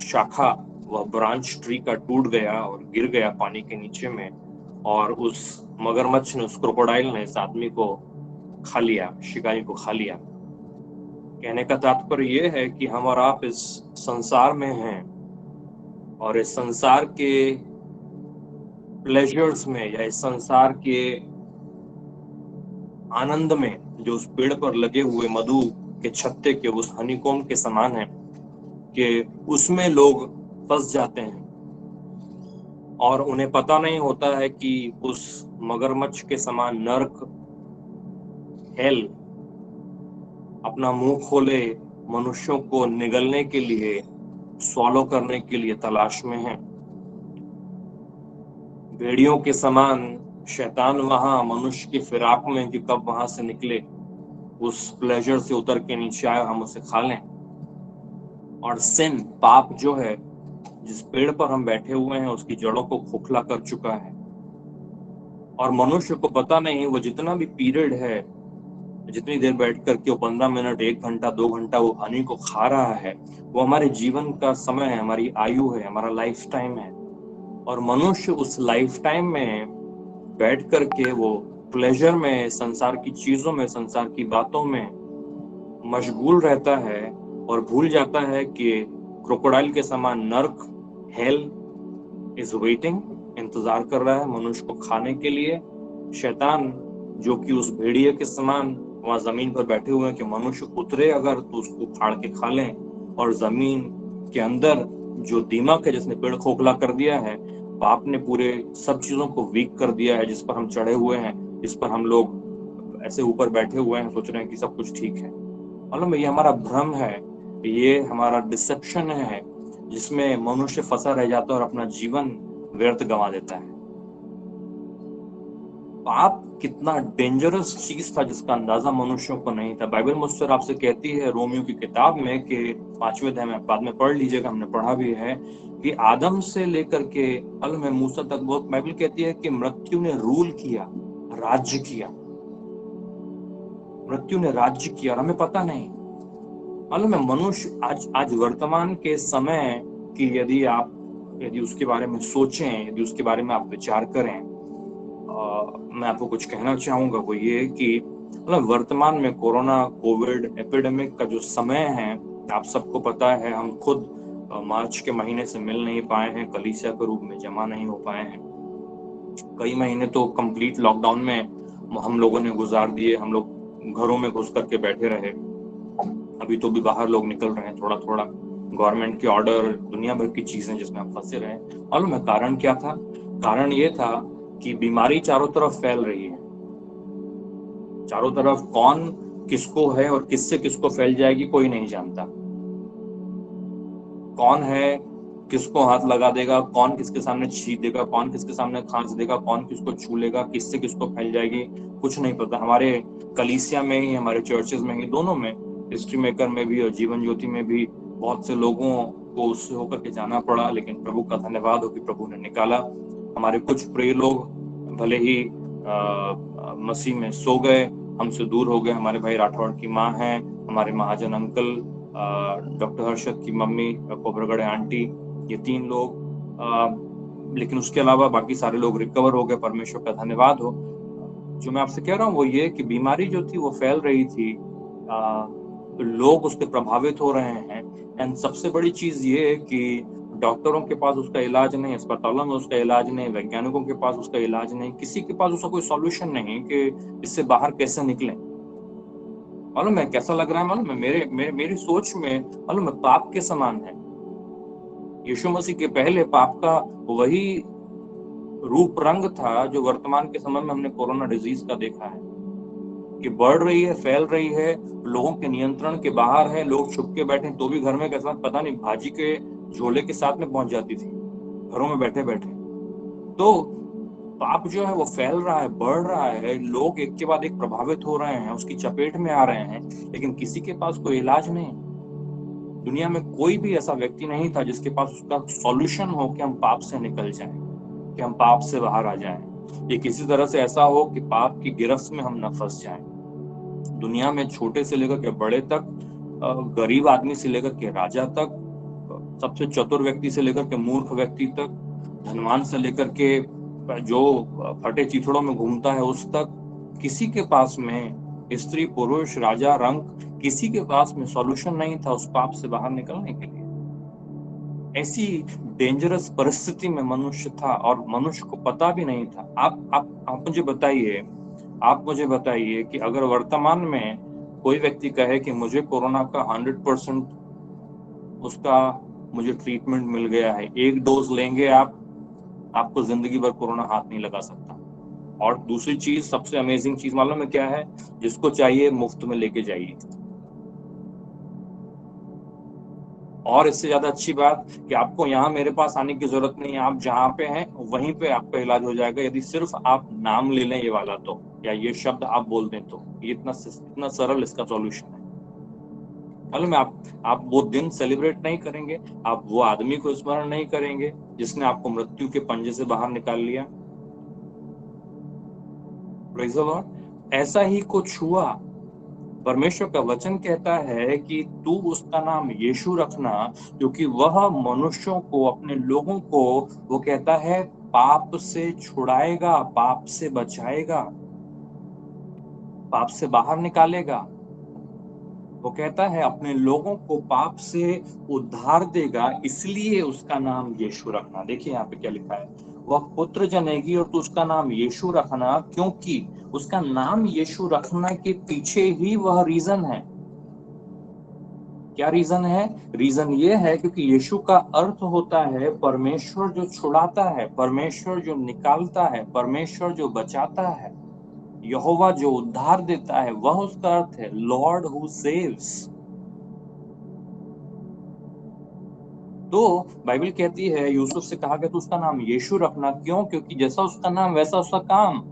शाखा, वह ब्रांच ट्री का टूट गया और गिर गया पानी के नीचे में, और उस मगरमच्छ ने, उस क्रोकोडाइल ने इस आदमी को खा लिया, शिकारी को खा लिया। कहने का तात्पर्य यह है कि हम और आप इस संसार में हैं, और इस संसार के प्लेजर्स में या इस संसार के आनंद में जो उस पेड़ पर लगे हुए मधु के छत्ते के, उस हनीकॉम्ब के समान है, कि उसमें लोग फंस जाते हैं और उन्हें पता नहीं होता है कि उस मगरमच्छ के समान नर्क, हेल, अपना मुंह खोले मनुष्यों को निगलने के लिए, स्वॉलो करने के लिए तलाश में है। भेड़ियों के समान शैतान वहां मनुष्य की फिराक में कि कब वहां से निकले, उस प्लेजर से उतर के नीचे आए, हम उसे खा लें। और सिन, पाप जो है, जिस पेड़ पर हम बैठे हुए हैं उसकी जड़ों को खोखला कर चुका है, और मनुष्य को पता नहीं वो जितना भी पीरियड है, जितनी देर बैठ करके वो 15 मिनट, 1 घंटा, 2 घंटा वो हनी को खा रहा है, वो हमारे जीवन का समय है, हमारी आयु है, हमारा लाइफ टाइम है। और मनुष्य उस लाइफ टाइम में बैठ करके वो प्लेजर में, संसार की चीजों में, संसार की बातों में मशगूल रहता है और भूल जाता है कि क्रोकोडाइल के समान नर्क, हेल इज वेटिंग, इंतजार कर रहा है मनुष्य को खाने के लिए। शैतान जो कि उस भेड़िए के समान वहां जमीन पर बैठे हुए हैं कि मनुष्य उतरे अगर तो उसको फाड़ के खा लें। और जमीन के अंदर जो दीमक है जिसने पेड़ खोखला कर दिया है, पाप ने पूरे सब चीजों को वीक कर दिया है, जिस पर हम चढ़े हुए हैं, जिस पर हम लोग ऐसे ऊपर बैठे हुए हैं, सोच रहे हैं कि सब कुछ ठीक है। मालूम है, ये हमारा भ्रम है, ये हमारा डिसेप्शन है, जिसमें मनुष्य फंसा रह जाता है और अपना जीवन व्यर्थ गंवा देता है। पाप कितना डेंजरस चीज था जिसका अंदाजा मनुष्यों को नहीं था। बाइबल मुझसे आपसे कहती है रोमियो की किताब में कि 5वें अध्याय में, बाद में पढ़ लीजिएगा, हमने पढ़ा भी है कि आदम से लेकर के मालूम है मूसा तक, बहुत बाइबल कहती है कि मृत्यु ने रूल किया, राज्य किया, मृत्यु ने राज्य किया, और हमें पता नहीं। मालूम है मनुष्य आज वर्तमान के समय की यदि उसके बारे में सोचें, यदि उसके बारे में आप विचार करें, मैं आपको कुछ कहना चाहूंगा, वो ये कि मतलब वर्तमान में कोरोना कोविड एपिडेमिक का जो समय है, आप सबको पता है, हम खुद मार्च के महीने से मिल नहीं पाए हैं, कलीसिया के रूप में जमा नहीं हो पाए हैं। कई महीने तो कंप्लीट लॉकडाउन में हम लोगों ने गुजार दिए, हम लोग घरों में घुस करके बैठे रहे। अभी तो भी बाहर लोग निकल रहे हैं थोड़ा थोड़ा, गवर्नमेंट के ऑर्डर, दुनिया भर की चीजें जिसमें हम फंसे रहे। मालूम है कारण क्या था? कारण ये था कि बीमारी चारों तरफ फैल रही है। चारों तरफ कौन किसको है और किससे किसको फैल जाएगी कोई नहीं जानता। कौन है किसको हाथ लगा देगा, कौन किसके सामने छींक देगा, कौन किसके सामने खांस देगा, कौन किसको छू लेगा, किससे किसको फैल जाएगी, कुछ नहीं पता। हमारे कलीसिया में ही, हमारे चर्चेज में ही, दोनों में, हिस्ट्री मेकर में भी और जीवन ज्योति में भी बहुत से लोगों को उससे होकर के जाना पड़ा, लेकिन प्रभु का धन्यवाद हो कि प्रभु ने निकाला। हमारे कुछ प्रिय लोग भले ही मसीह में सो गए, हमसे दूर हो गए। हमारे भाई राठौड़ की माँ है, हमारे महाजन अंकल, डॉक्टर हर्षद की मम्मी, कोबरगढ़ आंटी, ये 3 लोग, लेकिन उसके अलावा बाकी सारे लोग रिकवर हो गए, परमेश्वर का धन्यवाद हो। जो मैं आपसे कह रहा हूँ वो ये कि बीमारी जो थी वो फैल रही थी, तो लोग उससे प्रभावित हो रहे हैं। एंड सबसे बड़ी चीज ये है कि डॉक्टरों के पास उसका इलाज नहीं, अस्पतालों में उसका इलाज नहीं, वैज्ञानिकों के पास उसका इलाज नहीं, किसी के पास उसका कोई सॉल्यूशन नहीं कि इससे बाहर कैसे निकले। मालूम है कैसा लग रहा है? मालूम है मेरी सोच में, मालूम है पाप के समान है। यीशु मसीह के पहले पाप का वही रूप रंग था जो वर्तमान के समय में हमने कोरोना डिजीज का देखा है, कि बढ़ रही है, फैल रही है, लोगों के नियंत्रण के बाहर है। लोग छुप के बैठे तो भी घर में कैसा पता नहीं, भाजी के झोले के साथ में पहुंच जाती थी घरों में बैठे बैठे। तो पाप जो है वो फैल रहा है, बढ़ रहा है, लोग एक के बाद एक प्रभावित हो रहे हैं, उसकी चपेट में आ रहे हैं, लेकिन किसी के पास कोई इलाज नहीं। दुनिया में कोई भी ऐसा व्यक्ति नहीं था जिसके पास उसका सॉल्यूशन हो कि हम पाप से निकल जाएं, कि हम पाप से बाहर आ जाएं, ये किसी तरह से ऐसा हो कि पाप की गिरफ्त में हम न फंस जाएं। दुनिया में छोटे से लेकर के बड़े तक, गरीब आदमी से लेकर के राजा तक, सबसे चतुर व्यक्ति से लेकर के मूर्ख व्यक्ति तक, धनवान से लेकर के जो फटे चिथड़ों में घूमता है उस तक, किसी के पास में, स्त्री पुरुष राजा रंग, किसी के पास में सॉल्यूशन नहीं था उस पाप से बाहर निकलने के लिए। ऐसी डेंजरस परिस्थिति में मनुष्य था और मनुष्य को पता भी नहीं था। आप मुझे बताइए कि अगर वर्तमान में कोई व्यक्ति कहे कि मुझे कोरोना का 100% उसका मुझे ट्रीटमेंट मिल गया है, 1 डोज लेंगे आपको जिंदगी भर कोरोना हाथ नहीं लगा सकता। और दूसरी चीज, सबसे अमेजिंग चीज मालूम है क्या है? जिसको चाहिए मुफ्त में लेके जाइए। और इससे ज्यादा अच्छी बात कि आपको यहाँ मेरे पास आने की जरूरत नहीं है, आप जहाँ पे हैं वहीं पे आपका इलाज हो जाएगा, यदि सिर्फ आप नाम ले लें ये वाला तो, या ये शब्द आप बोल दें तो। ये इतना सरल इसका सॉल्यूशन है। मालूम है, आप वो दिन सेलिब्रेट नहीं करेंगे, आप वो आदमी को स्मरण नहीं करेंगे जिसने आपको मृत्यु के पंजे से बाहर निकाल लिया। Praise the Lord. ऐसा ही कुछ हुआ। परमेश्वर का वचन कहता है कि तू उसका नाम यीशु रखना, क्योंकि वह मनुष्यों को, अपने लोगों को, वो कहता है पाप से छुड़ाएगा, पाप से बचाएगा, पाप से बाहर निकालेगा। वो कहता है अपने लोगों को पाप से उद्धार देगा, इसलिए उसका नाम यीशु रखना। देखिए यहाँ पे क्या लिखा है, वह पुत्र जनेगी और तू उसका नाम यीशु रखना, क्योंकि उसका नाम यीशु रखना के पीछे ही वह रीजन है। क्या रीजन है? रीजन ये है क्योंकि यीशु का अर्थ होता है परमेश्वर जो छुड़ाता है, परमेश्वर जो निकालता है, परमेश्वर जो बचाता है, यहोवा जो उद्धार देता है, वह उसका अर्थ है, लॉर्ड हु सेव्स। तो बाइबल कहती है यूसुफ से कहा कि तू उसका नाम यीशु रखना, क्यों? क्योंकि जैसा उसका नाम वैसा उसका काम।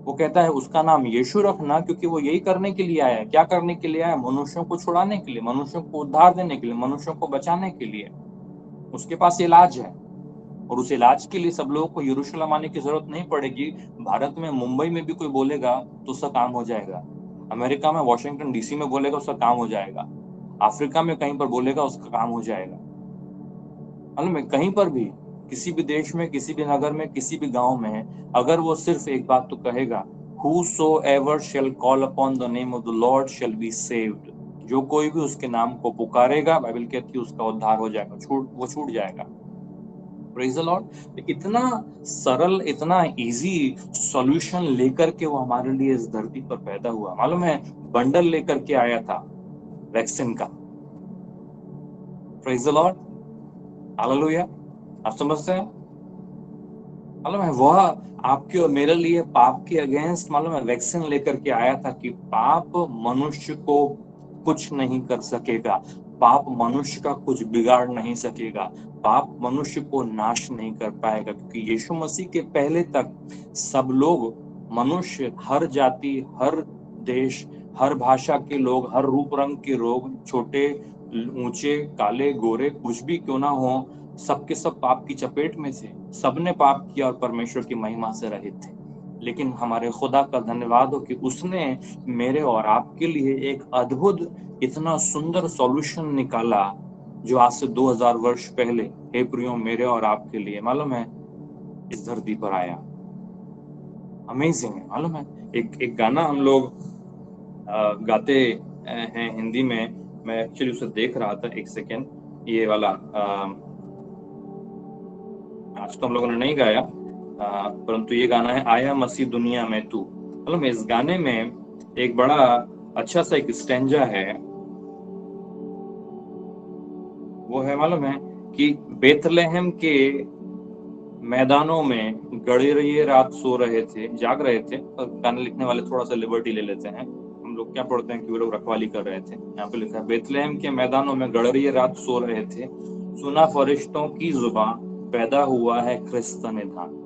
वो कहता है उसका नाम यीशु रखना क्योंकि वो यही करने के लिए आया है। क्या करने के लिए आया है? मनुष्यों को छुड़ाने के लिए, मनुष्यों को उद्धार देने के लिए, मनुष्यों को बचाने के लिए। उसके पास इलाज है, और उस इलाज के लिए सब लोगों को यरूशलेम आने की जरूरत नहीं पड़ेगी। भारत में मुंबई में भी कोई बोलेगा तो उसका काम हो जाएगा, अमेरिका में वाशिंगटन डीसी में बोलेगा उसका काम हो जाएगा, अफ्रीका में कहीं पर बोलेगा उसका काम हो जाएगा। में कहीं पर भी, किसी भी देश में, किसी भी नगर में, किसी भी गांव में, अगर वो सिर्फ एक बात तो कहेगा, Whosoever shall call upon the name of the Lord shall be saved। जो कोई भी उसके नाम को पुकारेगा, बाइबल कहती है उसका उद्धार हो जाएगा, वो छूट जाएगा। Praise the Lord. इतना सरल, इतना इजी सॉल्यूशन लेकर के वो हमारे लिए इस धरती पर पैदा हुआ। मालूम है, बंडल लेकर के आया था वैक्सीन का। Praise the Lord, hallelujah. आप समझते हैं? मालूम है, वह आपके और मेरे लिए पाप के अगेंस्ट, मालूम है, वैक्सीन लेकर के आया था कि पाप मनुष्य को कुछ नहीं कर सकेगा, पाप मनुष्य का कुछ बिगाड़ नहीं सकेगा, पाप मनुष्य को नाश नहीं कर पाएगा, क्योंकि यीशु मसीह के पहले तक सब लोग, मनुष्य, हर जाति, हर देश, हर भाषा के लोग, हर रूप रंग के लोग, छोटे ऊंचे, काले गोरे, कुछ भी क्यों ना हो, सबके सब पाप की चपेट में थे। सबने पाप किया और परमेश्वर की महिमा से रहित थे। लेकिन हमारे खुदा का धन्यवाद हो कि उसने मेरे और आपके लिए एक अद्भुत, इतना सुंदर सॉल्यूशन निकाला, जो आज से 2000 वर्ष पहले, हे प्रियो, मेरे और आपके लिए, मालूम है, इस धरती पर आया। अमेजिंग है। मालूम है, एक गाना हम लोग गाते हैं हिंदी में, मैं एक्चुअली उसे देख रहा था, एक सेकेंड, ये वाला आज तो हम लोगों ने नहीं गाया, परंतु ये गाना है आया मसीह दुनिया में तू। मतलब इस गाने में एक बड़ा अच्छा सा एक स्टैंजा है, वो है, मालूम है, कि बेथलेहम के मैदानों में गडरिये रात सो रहे थे, जाग रहे थे। और गाने लिखने वाले थोड़ा सा लिबर्टी ले लेते हैं, हम लोग क्या पढ़ते हैं कि वो लोग रखवाली कर रहे थे। यहाँ पे लिखा है बेथलेहम के मैदानों में गडरिये रात सो रहे थे, सुना फरिश्तों की जुबान, पैदा हुआ है ख्रिस्त निधान।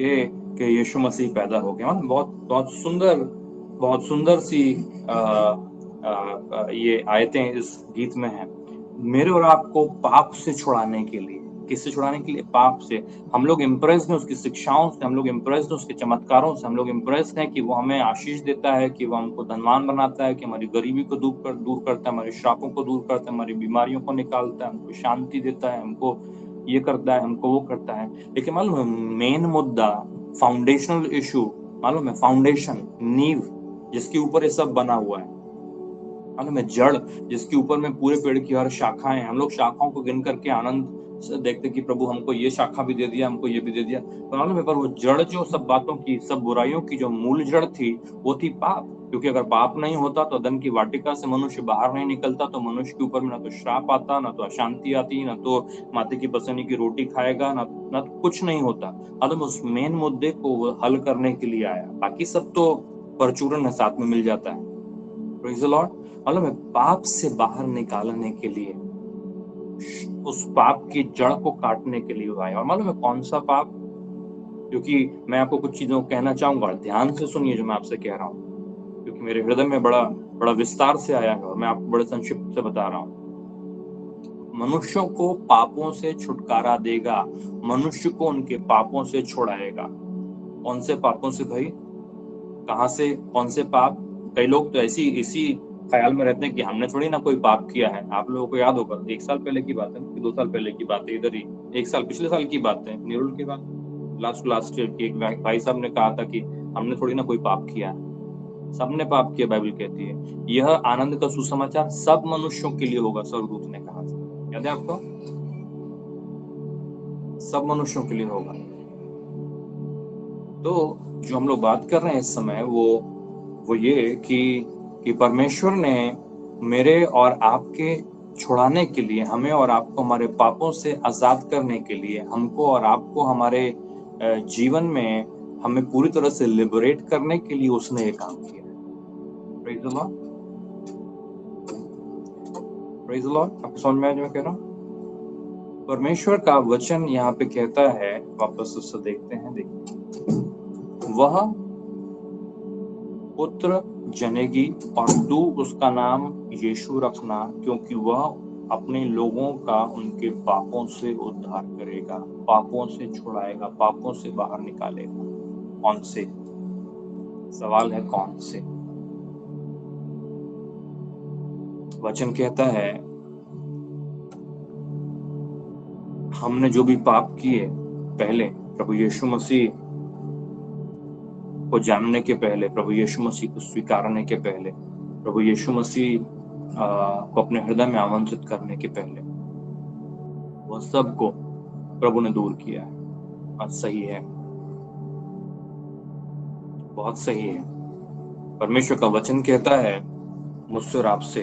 के यीशु मसीह पैदा हो गया। बहुत बहुत सुंदर सी ये आयतें इस गीत में हैं। मेरे और आपको पाप से छुड़ाने के लिए, किससे छुड़ाने के लिए? पाप से। हम लोग इम्प्रेस्ड हैं उसकी शिक्षाओं से, हम लोग इम्प्रेस्ड हैं उसके चमत्कारों से, हम लोग इम्प्रेस्ड हैं कि वो हमें आशीष देता है, कि वो हमको धनवान बनाता है, कि हमारी गरीबी को दूर करता है, हमारे श्रापों को दूर करता है, हमारी बीमारियों को निकालता है, हमको शांति देता है, हमको ये करता है, हमको वो करता है। लेकिन मालूम है, मेन मुद्दा, फाउंडेशनल इशू, मालूम है, फाउंडेशन, नींव, जिसके ऊपर ये सब बना हुआ है, मालूम है, जड़, जिसके ऊपर में पूरे पेड़ की हर शाखाएं, हम लोग शाखाओं को गिन करके आनंद से देखते कि प्रभु हमको ये शाखा भी दे दिया, हमको ये भी दे दिया, तो मालूम है, पर वो जड़, जो सब बातों की, सब बुराइयों की जो मूल जड़ थी, वो थी पाप। क्योंकि अगर पाप नहीं होता तो अदन की वाटिका से मनुष्य बाहर नहीं निकलता, तो मनुष्य के ऊपर में ना तो श्राप आता, ना तो अशांति आती, ना तो माते की पसंदी की रोटी खाएगा, ना तो कुछ नहीं होता। अदम उस मेन मुद्दे को हल करने के लिए आया, बाकी सब तो परचूरन है, साथ में मिल जाता है। Praise the Lord. मालूम है, पाप से बाहर निकालने के लिए, उस पाप की जड़ को काटने के लिए वो आया। और मालूम है कौन सा पाप? क्योंकि मैं आपको कुछ चीजों को कहना चाहूंगा, ध्यान से सुनिए जो मैं आपसे कह रहा हूँ, क्योंकि मेरे हृदय में बड़ा बड़ा विस्तार से आया है और मैं आपको बड़े संक्षिप्त से बता रहा हूँ। मनुष्यों को पापों से छुटकारा देगा, मनुष्य को उनके पापों से छुड़ाएगा। कौन से पापों से भाई? कहाँ से? कौन से पाप? कई लोग तो इसी ख्याल में रहते हैं कि हमने थोड़ी ना कोई पाप किया है। आप लोगों को याद होगा, 1 साल पहले की बात है कि 2 साल पहले की बात है, इधर ही 1 साल पिछले साल की बात है, निरुल की बात, लास्ट ईयर की। एक भाई साहब ने कहा था कि हमने थोड़ी ना कोई पाप किया है, सबने पाप किया। बाइबल कहती है यह आनंद का सुसमाचार सब मनुष्यों के लिए होगा, स्वर्गदूत ने कहा था। याद है आपको? सब मनुष्यों के लिए होगा। तो जो हम लोग बात कर रहे हैं इस समय वो ये कि परमेश्वर ने मेरे और आपके छुड़ाने के लिए, हमें और आपको हमारे पापों से आजाद करने के लिए, हमको और आपको हमारे जीवन में हमें पूरी तरह से लिबरेट करने के लिए उसने ये काम किया। Praise the Lord, praise the Lord. आपको समझ में आया जो मैं कह रहा हूँ? परमेश्वर का वचन यहाँ पे कहता है, वापस उससे देखते हैं, देखिए, वह पुत्र जनेगी और तू उसका नाम यीशु रखना, क्योंकि वह अपने लोगों का उनके पापों से उद्धार करेगा, पापों से छुड़ाएगा, पापों से बाहर निकालेगा। कौन से? सवाल है कौन से? वचन कहता है हमने जो भी पाप किए पहले, प्रभु यीशु मसीह को जानने के पहले, प्रभु यीशु मसीह को स्वीकारने के पहले, प्रभु यीशु मसीह को अपने हृदय में आमंत्रित करने के पहले, वह सबको प्रभु ने दूर किया है। बात सही है, बहुत सही है। परमेश्वर का वचन कहता है मुझसे और आपसे,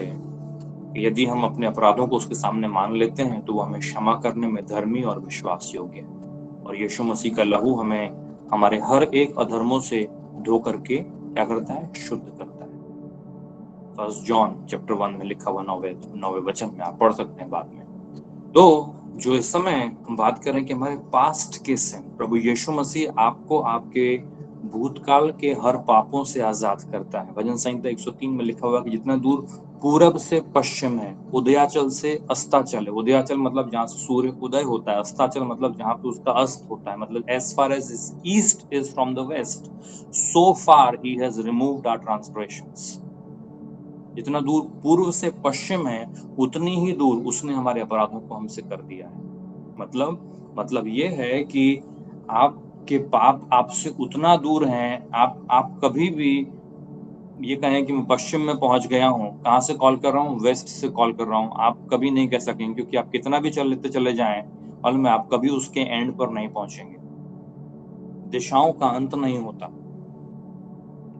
यदि हम अपने अपराधों को उसके सामने मान लेते हैं तो वो हमें क्षमा करने में धर्मी और विश्वास योग्य है। और यीशु मसीह का लहू हमें हमारे हर एक अधर्मों से धो करके क्या करता है? शुद्ध करता है। 1 जॉन चैप्टर 1 में लिखा हुआ 9वें वचन में आप पढ़ सकते हैं बाद में। तो जो इस समय हम बात करें कि हमारे पास्ट के सिन, प्रभु यीशु मसीह आपको आपके भूतकाल के हर पापों से आजाद करता है। भजन संहिता 103 में लिखा हुआ कि जितना दूर पूरब से पश्चिम है, उदयाचल से अस्ताचल है। उदयाचल मतलब जहाँ से सूर्य उदय होता है, अस्ताचल मतलब जहाँ पे उसका अस्त होता है। मतलब as far as east is from the west, so far he has removed our transgressions। जितना दूर पूर्व से पश्चिम है, उतनी ही दूर उसने हमारे अपराधों को हमसे कर दिया है। मतलब ये है कि आपके पाप आपसे उतना दूर हैं, आप कभी भी ये कहें कि मैं पश्चिम में पहुंच गया हूं, कहां से कॉल कर रहा हूं? वेस्ट से कॉल कर रहा हूं, आप कभी नहीं कह सकेंगे, क्योंकि आप कितना भी चले जाएं और में आप कभी उसके एंड पर नहीं पहुंचेंगे। दिशाओं का अंत नहीं होता।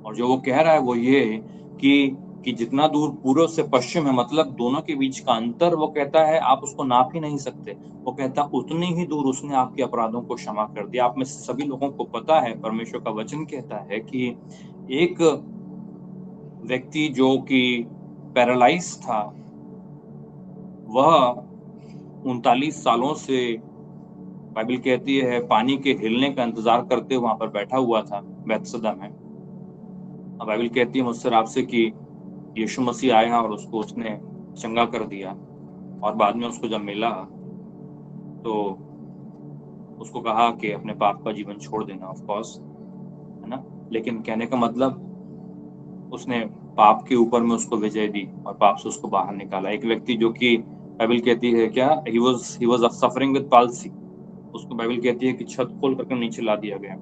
और जो वो कह रहा है वो ये कि जितना दूर पूर्व से पश्चिम है, मतलब दोनों के बीच का अंतर, वो कहता है आप उसको नाप ही नहीं सकते। वो कहता उतनी ही दूर उसने आपके अपराधों को क्षमा कर दिया। आप में से सभी लोगों को पता है, परमेश्वर का वचन कहता है कि एक व्यक्ति जो कि पैरालाइज था, वह 39 सालों से, बाइबल कहती है, पानी के हिलने का इंतजार करते वहां पर बैठा हुआ था बैतसदा में। बाइबल कहती है मुझसे आपसे कि यीशु मसीह आया और उसने चंगा कर दिया। और बाद में उसको जब मिला तो उसको कहा कि अपने पाप का जीवन छोड़ देना, ऑफ कोर्स, है ना। लेकिन कहने का मतलब उसने पाप के ऊपर में उसको विजय दी और पाप से उसको बाहर निकाला। एक व्यक्ति जो कि बाइबल कहती है क्या, he was suffering with palsy, उसको बाइबल कहती है कि छत खोल करके नीचे ला दिया गया।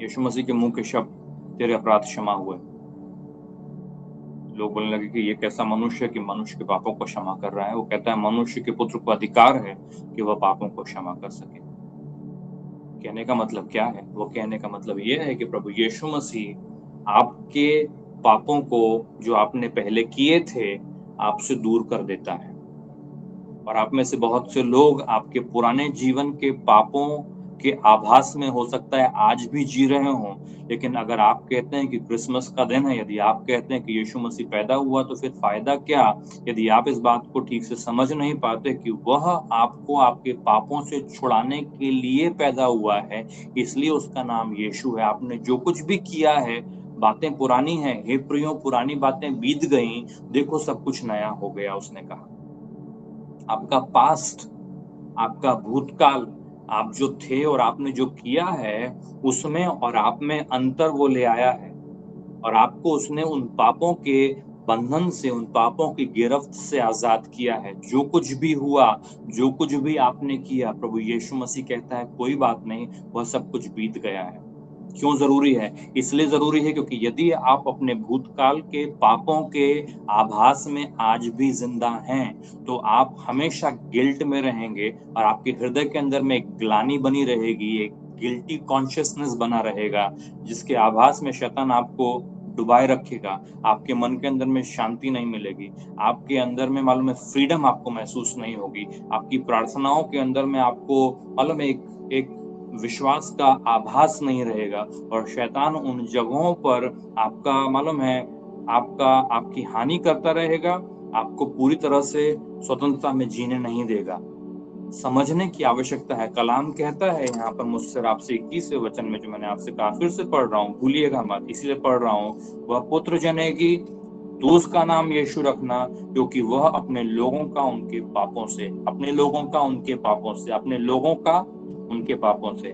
यीशु मसीह के मुंह के शब्द, तेरे अपराध क्षमा हुए। लोग बोलने लगे कि ये कैसा मनुष्य है कि मनुष्य के पापों को क्षमा कर रहा है। वो कहता है मनुष्य के पुत्र को अधिकार है कि वह पापों को क्षमा कर सके। कहने का मतलब क्या है? वो कहने का मतलब ये है कि प्रभु यीशु मसीह आपके पापों को जो आपने पहले किए थे आपसे दूर कर देता है। और आप में से बहुत से लोग आपके पुराने जीवन के पापों के आभास में हो सकता है आज भी जी रहे हों, लेकिन अगर आप कहते हैं कि क्रिसमस का दिन है, यदि आप कहते हैं कि यीशु मसीह पैदा हुआ, तो फिर फायदा क्या? यदि आप इस बात को ठीक से समझ नहीं पाते कि वह आपको आपके पापों से छुड़ाने के लिए पैदा हुआ है, इसलिए उसका नाम यीशु है। आपने जो कुछ भी किया है, बातें पुरानी हैं, हे प्रियो पुरानी बातें बीत गईं, देखो सब कुछ नया हो गया, उसने कहा। आपका पास्ट, आपका भूतकाल, आप जो थे और आपने जो किया है, उसमें और आप में अंतर वो ले आया है और आपको उसने उन पापों के बंधन से, उन पापों की गिरफ्त से आजाद किया है। जो कुछ भी हुआ, जो कुछ भी आपने किया, प्रभु यीशु मसीह कहता है कोई बात नहीं, वह सब कुछ बीत गया है। क्यों जरूरी है? इसलिए जरूरी है क्योंकि यदि आप अपने भूतकाल के पापों के आभास में आज भी जिंदा हैं, तो आप हमेशा गिल्ट में रहेंगे और आपके हृदय के अंदर में एक ग्लानि बनी रहेगी, एक गिल्टी कॉन्शियसनेस बना रहेगा, जिसके आभास में शैतान आपको डुबाए रखेगा। आपके मन के अंदर में शांति नहीं मिलेगी, आपके अंदर में मालूम है फ्रीडम आपको महसूस नहीं होगी, आपकी प्रार्थनाओं के अंदर में आपको मालूम है एक विश्वास का आभास नहीं रहेगा और शैतान उन जगहों पर आपका मालूम है आपकी हानि करता रहेगा, आपको पूरी तरह से स्वतंत्रता में जीने नहीं देगा। समझने की आवश्यकता है। कलाम कहता है यहाँ पर मुझसे आपसे 21वें वचन में, जो मैंने आपसे कहा, फिर से पढ़ रहा हूँ, भूलिएगा मत, इसीलिए पढ़ रहा हूँ। वह पुत्र जनेगी तो उसका नाम यीशु रखना, क्योंकि वह अपने लोगों का उनके पापों से, अपने लोगों का उनके पापों से, अपने लोगों का उनके पापों से,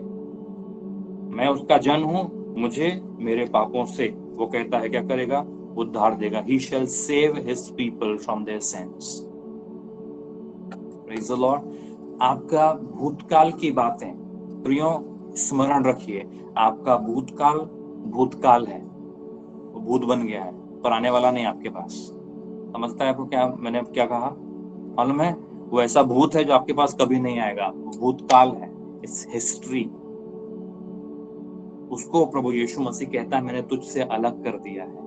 मैं उसका जन हूं, मुझे मेरे पापों से वो कहता है क्या करेगा? उद्धार देगा। He shall save his people from their sins. Praise the Lord. आपका भूतकाल की बातें प्रियो स्मरण रखिए, आपका भूतकाल भूतकाल है, वो भूत बन गया है, पर आने वाला नहीं आपके पास। समझता है आपको क्या मैंने क्या कहा? मालूम है, वो ऐसा भूत है जो आपके पास कभी नहीं आएगा, भूतकाल है, इट्स हिस्ट्री। उसको प्रभु यीशु मसीह कहता है मैंने तुझसे अलग कर दिया है।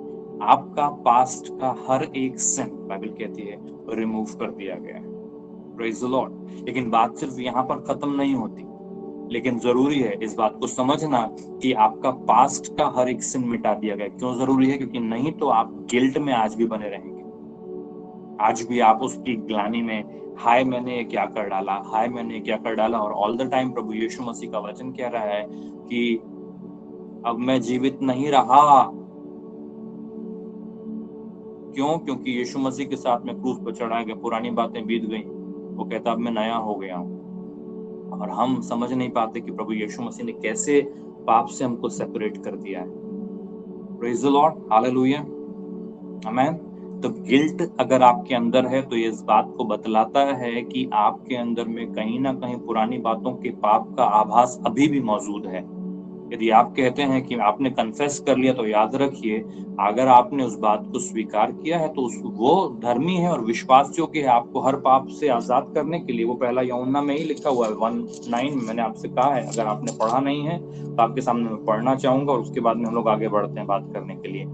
आपका पास्ट का हर एक सिन, बाइबल कहती है, रिमूव कर दिया गया है। Praise the Lord. लेकिन बात सिर्फ यहाँ पर खत्म नहीं होती, लेकिन जरूरी है इस बात को समझना कि आपका पास्ट का हर एक सिन मिटा दिया गया। क्यों जरूरी है? क्योंकि नहीं तो आप गिल्ट में आज भी बने रहेंगे। आज भी आप उसकी ग्लानि में, हाय मैंने ये क्या कर डाला, हाय मैंने ये क्या कर डाला। और ऑल द टाइम प्रभु यीशु मसीह का वचन कह रहा है कि अब मैं जीवित नहीं रहा। क्यों? क्योंकि यीशु मसीह के साथ में क्रूस पर चढ़ा गया, पुरानी बातें बीत गई, वो कहता अब मैं नया हो गया हूँ। और हम समझ नहीं पाते कि प्रभु यीशु मसीह ने कैसे पाप से हमको सेपरेट कर दिया है। प्रेज द लॉर्ड, हालेलुया, आमेन। तो गिल्ट अगर आपके अंदर है तो ये इस बात को बतलाता है कि आपके अंदर में कहीं ना कहीं पुरानी बातों के पाप का आभास अभी भी मौजूद है। यदि आप कहते हैं कि आपने कन्फेस कर लिया, तो याद रखिए, अगर आपने उस बात को स्वीकार किया है तो वो धर्मी है और विश्वास योग्य है आपको हर पाप से आजाद करने के लिए। वो पहला यूहन्ना में ही लिखा हुआ है 1:9 में मैंने आपसे कहा है। अगर आपने पढ़ा नहीं है तो आपके सामने मैं पढ़ना चाहूंगा और उसके बाद में हम लोग आगे बढ़ते हैं बात करने के लिए।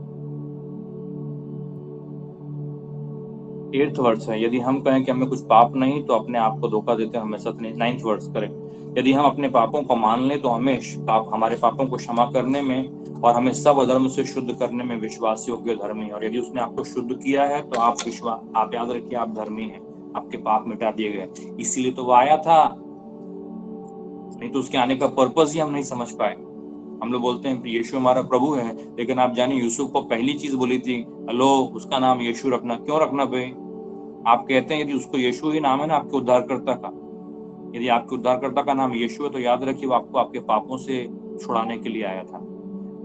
8th वर्ष है, यदि हम कहें कि हमें कुछ पाप नहीं तो अपने आप को धोखा देते हैं हमेशा। 9th वर्ष करें, यदि हम अपने पापों को मान लें तो हमें हमारे पापों को क्षमा करने में और हमें सब अधर्म से शुद्ध करने में विश्वास योग्य धर्मी है। और यदि उसने आपको शुद्ध किया है तो आप याद रखिए आप धर्मी हैं, आपके पाप मिटा दिए गए। इसीलिए तो वो आया था, नहीं तो उसके आने का पर्पस ही हम नहीं समझ पाए। हम लोग बोलते हैं कि यीशु हमारा प्रभु है, लेकिन आप जानिए यूसुफ को पहली चीज बोली थी, हेलो उसका नाम यीशु रखना। क्यों रखना भाई? आप कहते हैं यदि उसको यीशु ही नाम है ना आपके उद्धारकर्ता का, यदि आपके उद्धारकर्ता का नाम यीशु है तो याद रखिए वो आपको आपके पापों से छुड़ाने के लिए आया था।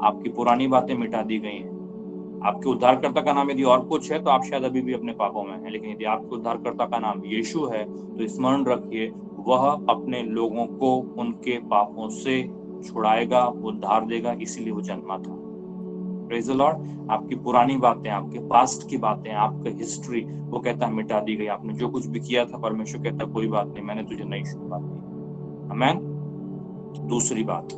आपकी पुरानी बातें मिटा दी गई हैं। आपके उद्धारकर्ता का नाम यदि और कुछ है तो आप शायद अभी भी अपने पापों में हैं, लेकिन यदि आपके उद्धारकर्ता का नाम यीशु है तो स्मरण रखिए वह अपने लोगों को उनके पापों से छुड़ाएगा, उद्धार देगा, इसीलिए वो जन्मा था। Praise the Lord. आपकी पुरानी बातें, आपके पास्ट की बातें, आपका हिस्ट्री, वो कहता है मिटा दी गई। आपने जो कुछ भी किया था, परमेश्वर कहता कोई बात नहीं, मैंने तुझे नई शुरुआत दी। आमेन। दूसरी बात,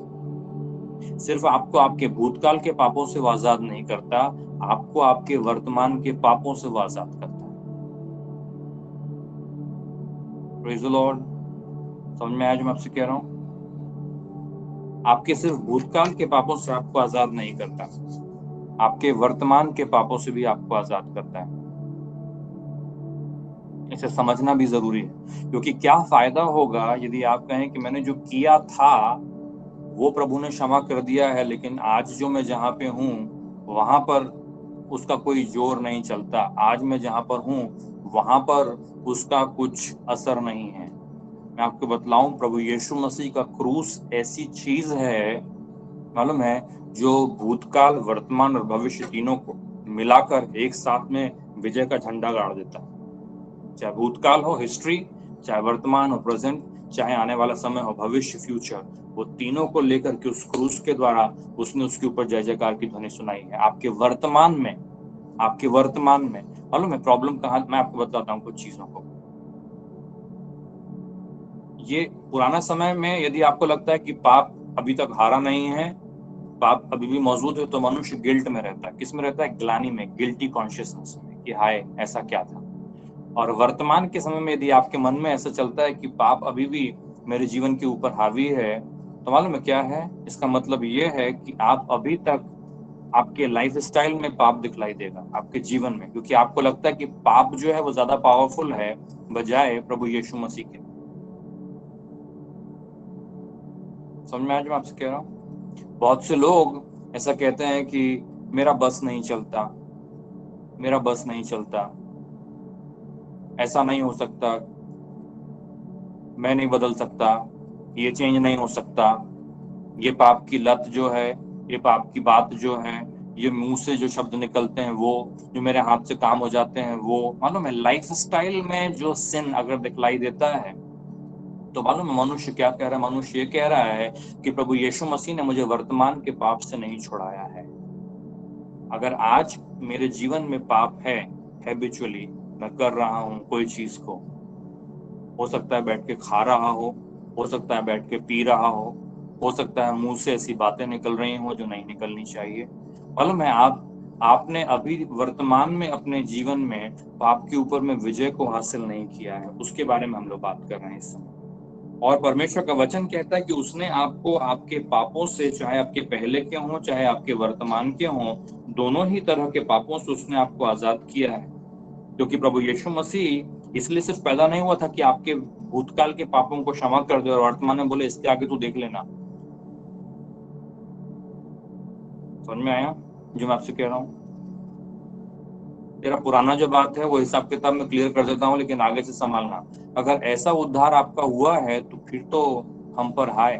सिर्फ आपको आपके भूतकाल के पापों से वो आजाद नहीं करता, आपको आपके वर्तमान के पापों से वो आजाद करता है। Praise the Lord. समझ में आया जो मैं आपसे कह रहा हूँ? आपके सिर्फ भूतकाल के पापों से आपको आजाद नहीं करता, आपके वर्तमान के पापों से भी आपको आजाद करता है। इसे समझना भी जरूरी है, क्योंकि क्या फायदा होगा यदि आप कहें कि मैंने जो किया था वो प्रभु ने क्षमा कर दिया है, लेकिन आज जो मैं जहाँ पे हूँ वहां पर उसका कोई जोर नहीं चलता, आज मैं जहाँ पर हूँ वहां पर उसका कुछ असर नहीं है। मैं आपको बतलाऊं, प्रभु यीशु मसीह का क्रूस ऐसी चीज है, मालूम है, जो भूतकाल, वर्तमान और भविष्य तीनों को मिलाकर एक साथ में विजय का झंडा गाड़ देता है। चाहे भूतकाल हो, हिस्ट्री, चाहे वर्तमान हो, प्रेजेंट, चाहे आने वाला समय हो, भविष्य, फ्यूचर, वो तीनों को लेकर के उस क्रूस के द्वारा उसने उसके ऊपर जय जयकार की ध्वनि सुनाई है। आपके वर्तमान में, आपके वर्तमान में मालूम है प्रॉब्लम कहाँ, मैं आपको बताता हूँ कुछ चीजों को। ये पुराना समय में यदि आपको लगता है कि पाप अभी तक हारा नहीं है, पाप अभी भी मौजूद है, तो मनुष्य गिल्ट में रहता है। किस में रहता है? ग्लानि में, गिल्टी कॉन्शियसनेस में, कि हाय ऐसा क्या था। और वर्तमान के समय में यदि आपके मन में ऐसा चलता है कि पाप अभी भी मेरे जीवन के ऊपर हावी है, तो मालूम है क्या है? इसका मतलब ये है कि आप अभी तक, आपके लाइफ स्टाइल में पाप दिखलाई देगा आपके जीवन में, क्योंकि आपको लगता है कि पाप जो है वो ज्यादा पावरफुल है बजाय प्रभु यीशु मसीह के। समझ में आया जो मैं आपसे कह रहा हूँ? बहुत से लोग ऐसा कहते हैं कि मेरा बस नहीं चलता, मेरा बस नहीं चलता, ऐसा नहीं हो सकता, मैं नहीं बदल सकता, ये चेंज नहीं हो सकता, ये पाप की लत जो है, ये पाप की बात जो है, ये मुंह से जो शब्द निकलते हैं वो, जो मेरे हाथ से काम हो जाते हैं वो, मालूम है लाइफ स्टाइल में जो सिन अगर दिखलाई देता है, तो मालूम है मनुष्य क्या कह रहा है? मनुष्य ये कह रहा है कि प्रभु यीशु मसीह ने मुझे वर्तमान के पाप से नहीं छुड़ाया है। अगर आज मेरे जीवन में पाप है, हैबिचुअली मैं कर रहा हूँ कोई चीज को, हो सकता है बैठ के खा रहा हो सकता है बैठ के पी रहा हो सकता है मुंह से ऐसी बातें निकल रही हो जो नहीं निकलनी चाहिए, मालूम है आपने अभी वर्तमान में अपने जीवन में पाप के ऊपर में विजय को हासिल नहीं किया है। उसके बारे में हम लोग बात कर रहे हैं इस समय। और परमेश्वर का वचन कहता है कि उसने आपको आपके पापों से, चाहे आपके पहले के हों चाहे आपके वर्तमान के हों, दोनों ही तरह के पापों से उसने आपको आजाद किया है। क्योंकि प्रभु यीशु मसीह इसलिए सिर्फ पैदा नहीं हुआ था कि आपके भूतकाल के पापों को क्षमा कर दे और वर्तमान में बोले इसके आगे तू देख लेना। समझ में आया जो मैं आपसे कह रहा हूँ? तेरा पुराना जो बात है वो हिसाब किताब में क्लियर कर देता हूँ, लेकिन आगे से संभालना। अगर ऐसा उद्धार आपका हुआ है तो फिर तो हम पर हाय,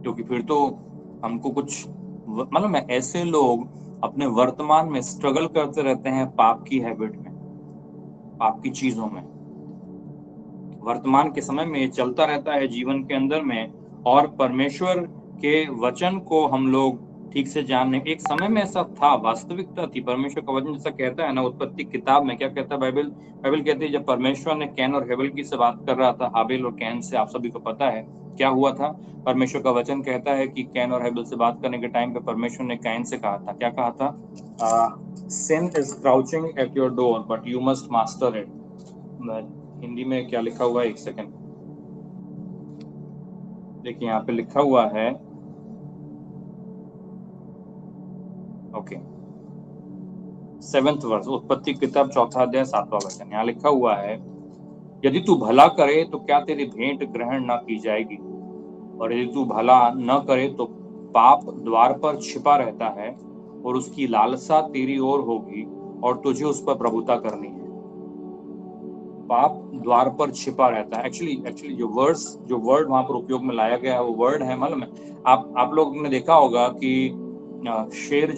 क्योंकि फिर तो हमको कुछ, मतलब मैं, ऐसे लोग अपने वर्तमान में स्ट्रगल करते रहते हैं पाप की हैबिट में, पाप की चीजों में। वर्तमान के समय में ये चलता रहता है जीवन के अंदर में, और परमेश्वर के वचन को हम लोग ठीक से जानने, एक समय में ऐसा था, वास्तविकता थी। परमेश्वर का वचन जैसा कहता है ना, उत्पत्ति किताब में क्या कहता है बाइबल? बाइबल कहती है जब परमेश्वर ने कैन और हेबेल की से बात कर रहा था, हाबिल और कैन से, आप सभी को पता है क्या हुआ था। परमेश्वर का वचन कहता है कि कैन और हेबेल से बात करने के टाइम पे परमेश्वर ने कैन से कहा था, क्या कहा था? Sin is crouching at your door but you must master it. Hindi में क्या लिखा हुआ है, एक सेकंड देखिए, यहाँ पे लिखा हुआ है, ओके, 7th वर्ष, उत्पत्ति किताब 4 अध्याय 7वां वचन, यहाँ लिखा हुआ है, यदि तू भला करे तो क्या तेरी भेंट ग्रहण ना की जाएगी, और यदि तू भला न करे तो पाप द्वार पर छिपा रहता है और उसकी लालसा तेरी ओर होगी और तुझे उस पर प्रभुता करनी है। पाप द्वार पर छिपा रहता है। एक्चुअली जो वर्ड वहां पर उपयोग में लाया गया है वो वर्ड है, मालूम है, आप लोग ने देखा होगा कि शेर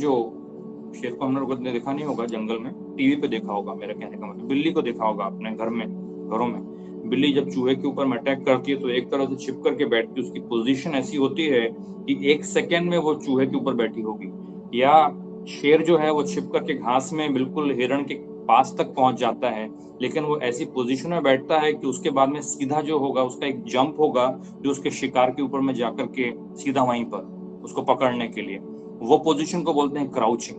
को हम लोग ने देखा नहीं होगा जंगल में, टीवी पे देखा होगा, मेरा कहने का मतलब, बिल्ली को देखा होगा अपने घरों में। बिल्ली जब चूहे के ऊपर में अटैक करती है तो एक तरह से छिप करके बैठती है, उसकी पोजीशन ऐसी होती है कि 1 सेकेंड में वो चूहे के ऊपर बैठी होगी। या शेर जो है वो छिप करके घास में बिल्कुल हिरण के पास तक पहुंच जाता है, लेकिन वो ऐसी पोजीशन में बैठता है कि उसके बाद में सीधा जो होगा उसका एक जंप होगा जो उसके शिकार के ऊपर में जाकर के सीधा वहीं पर उसको पकड़ने के लिए, वो पोजीशन को बोलते हैं क्राउचिंग।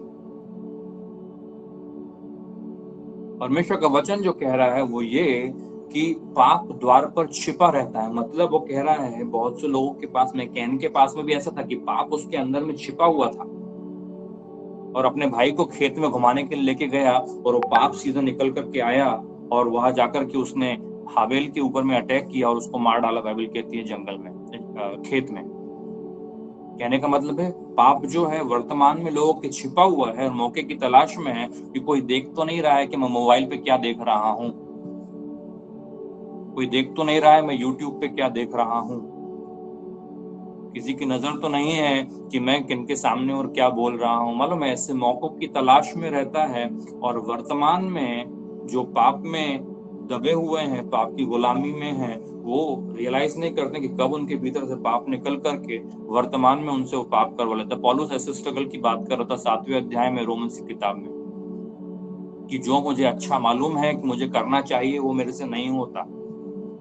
परमेश्वर का वचन जो कह रहा है वो ये कि पाप द्वार पर छिपा रहता है। मतलब वो कह रहा है बहुत से लोगों के पास में, कैन के पास में भी ऐसा था कि पाप उसके अंदर में छिपा हुआ था, और अपने भाई को खेत में घुमाने के लिए लेके गया और वो पाप सीधा निकल करके आया और वहां जाकर के उसने हाबेल के ऊपर में अटैक किया और उसको मार डाला, बाइबल कहती है जंगल में, खेत में। कहने का मतलब है पाप जो है वर्तमान में लोगों के छिपा हुआ है और मौके की तलाश में है कि कोई देख तो नहीं रहा है कि मैं मोबाइल पे क्या देख रहा हूँ, कोई देख तो नहीं रहा है मैं यूट्यूब पे क्या देख रहा हूँ, किसी की नजर तो नहीं है कि मैं किनके सामने और क्या बोल रहा हूँ। मालूम है, ऐसे मौकों की तलाश में रहता है और वर्तमान में जो पाप में दबे हुए हैं, पाप की गुलामी में हैं, वो रियलाइज नहीं करते कि कब उनके भीतर से पाप निकल करके वर्तमान में उनसे वो पाप करवा लेता। पौलुस ऐसे स्ट्रगल की बात कर रहा था 7वें अध्याय में रोमन्स की किताब में, कि जो मुझे अच्छा मालूम है कि मुझे करना चाहिए वो मेरे से नहीं होता,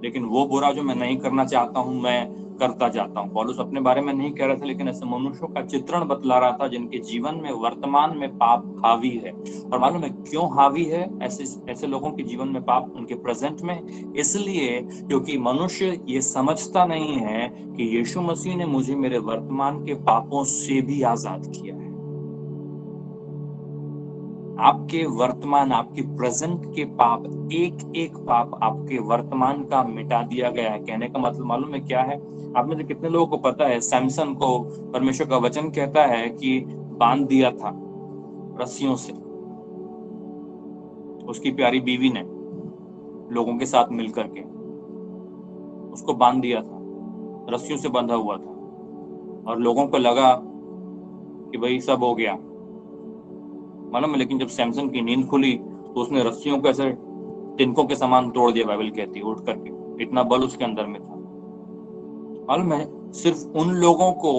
लेकिन वो बुरा जो मैं नहीं करना चाहता हूँ मैं करता जाता हूँ। पौलुस अपने बारे में नहीं कह रहा था, लेकिन ऐसे मनुष्यों का चित्रण बतला रहा था जिनके जीवन में वर्तमान में पाप हावी है। और मालूम है क्यों हावी है ऐसे लोगों के जीवन में पाप उनके प्रेजेंट में? इसलिए क्योंकि मनुष्य ये समझता नहीं है कि यीशु मसीह ने मुझे मेरे वर्तमान के पापों से भी आजाद किया है। आपके वर्तमान, आपके प्रेजेंट के पाप, एक एक पाप आपके वर्तमान का मिटा दिया गया है। कहने का मतलब मालूम है क्या है? आप में से कितने लोगों को पता है सैमसन को परमेश्वर का वचन कहता है कि बांध दिया था रस्सियों से, उसकी प्यारी बीवी ने लोगों के साथ मिलकर के उसको बांध दिया था, रस्सियों से बंधा हुआ था, और लोगों को लगा कि भाई सब हो गया मालूम है। लेकिन जब सैमसन की नींद खुली तो उसने रस्सियों को ऐसे तिनकों के समान तोड़ दिया, बाइबल कहती है, उठ करके। इतना बल उसके अंदर में था। मालूम है, सिर्फ उन लोगों को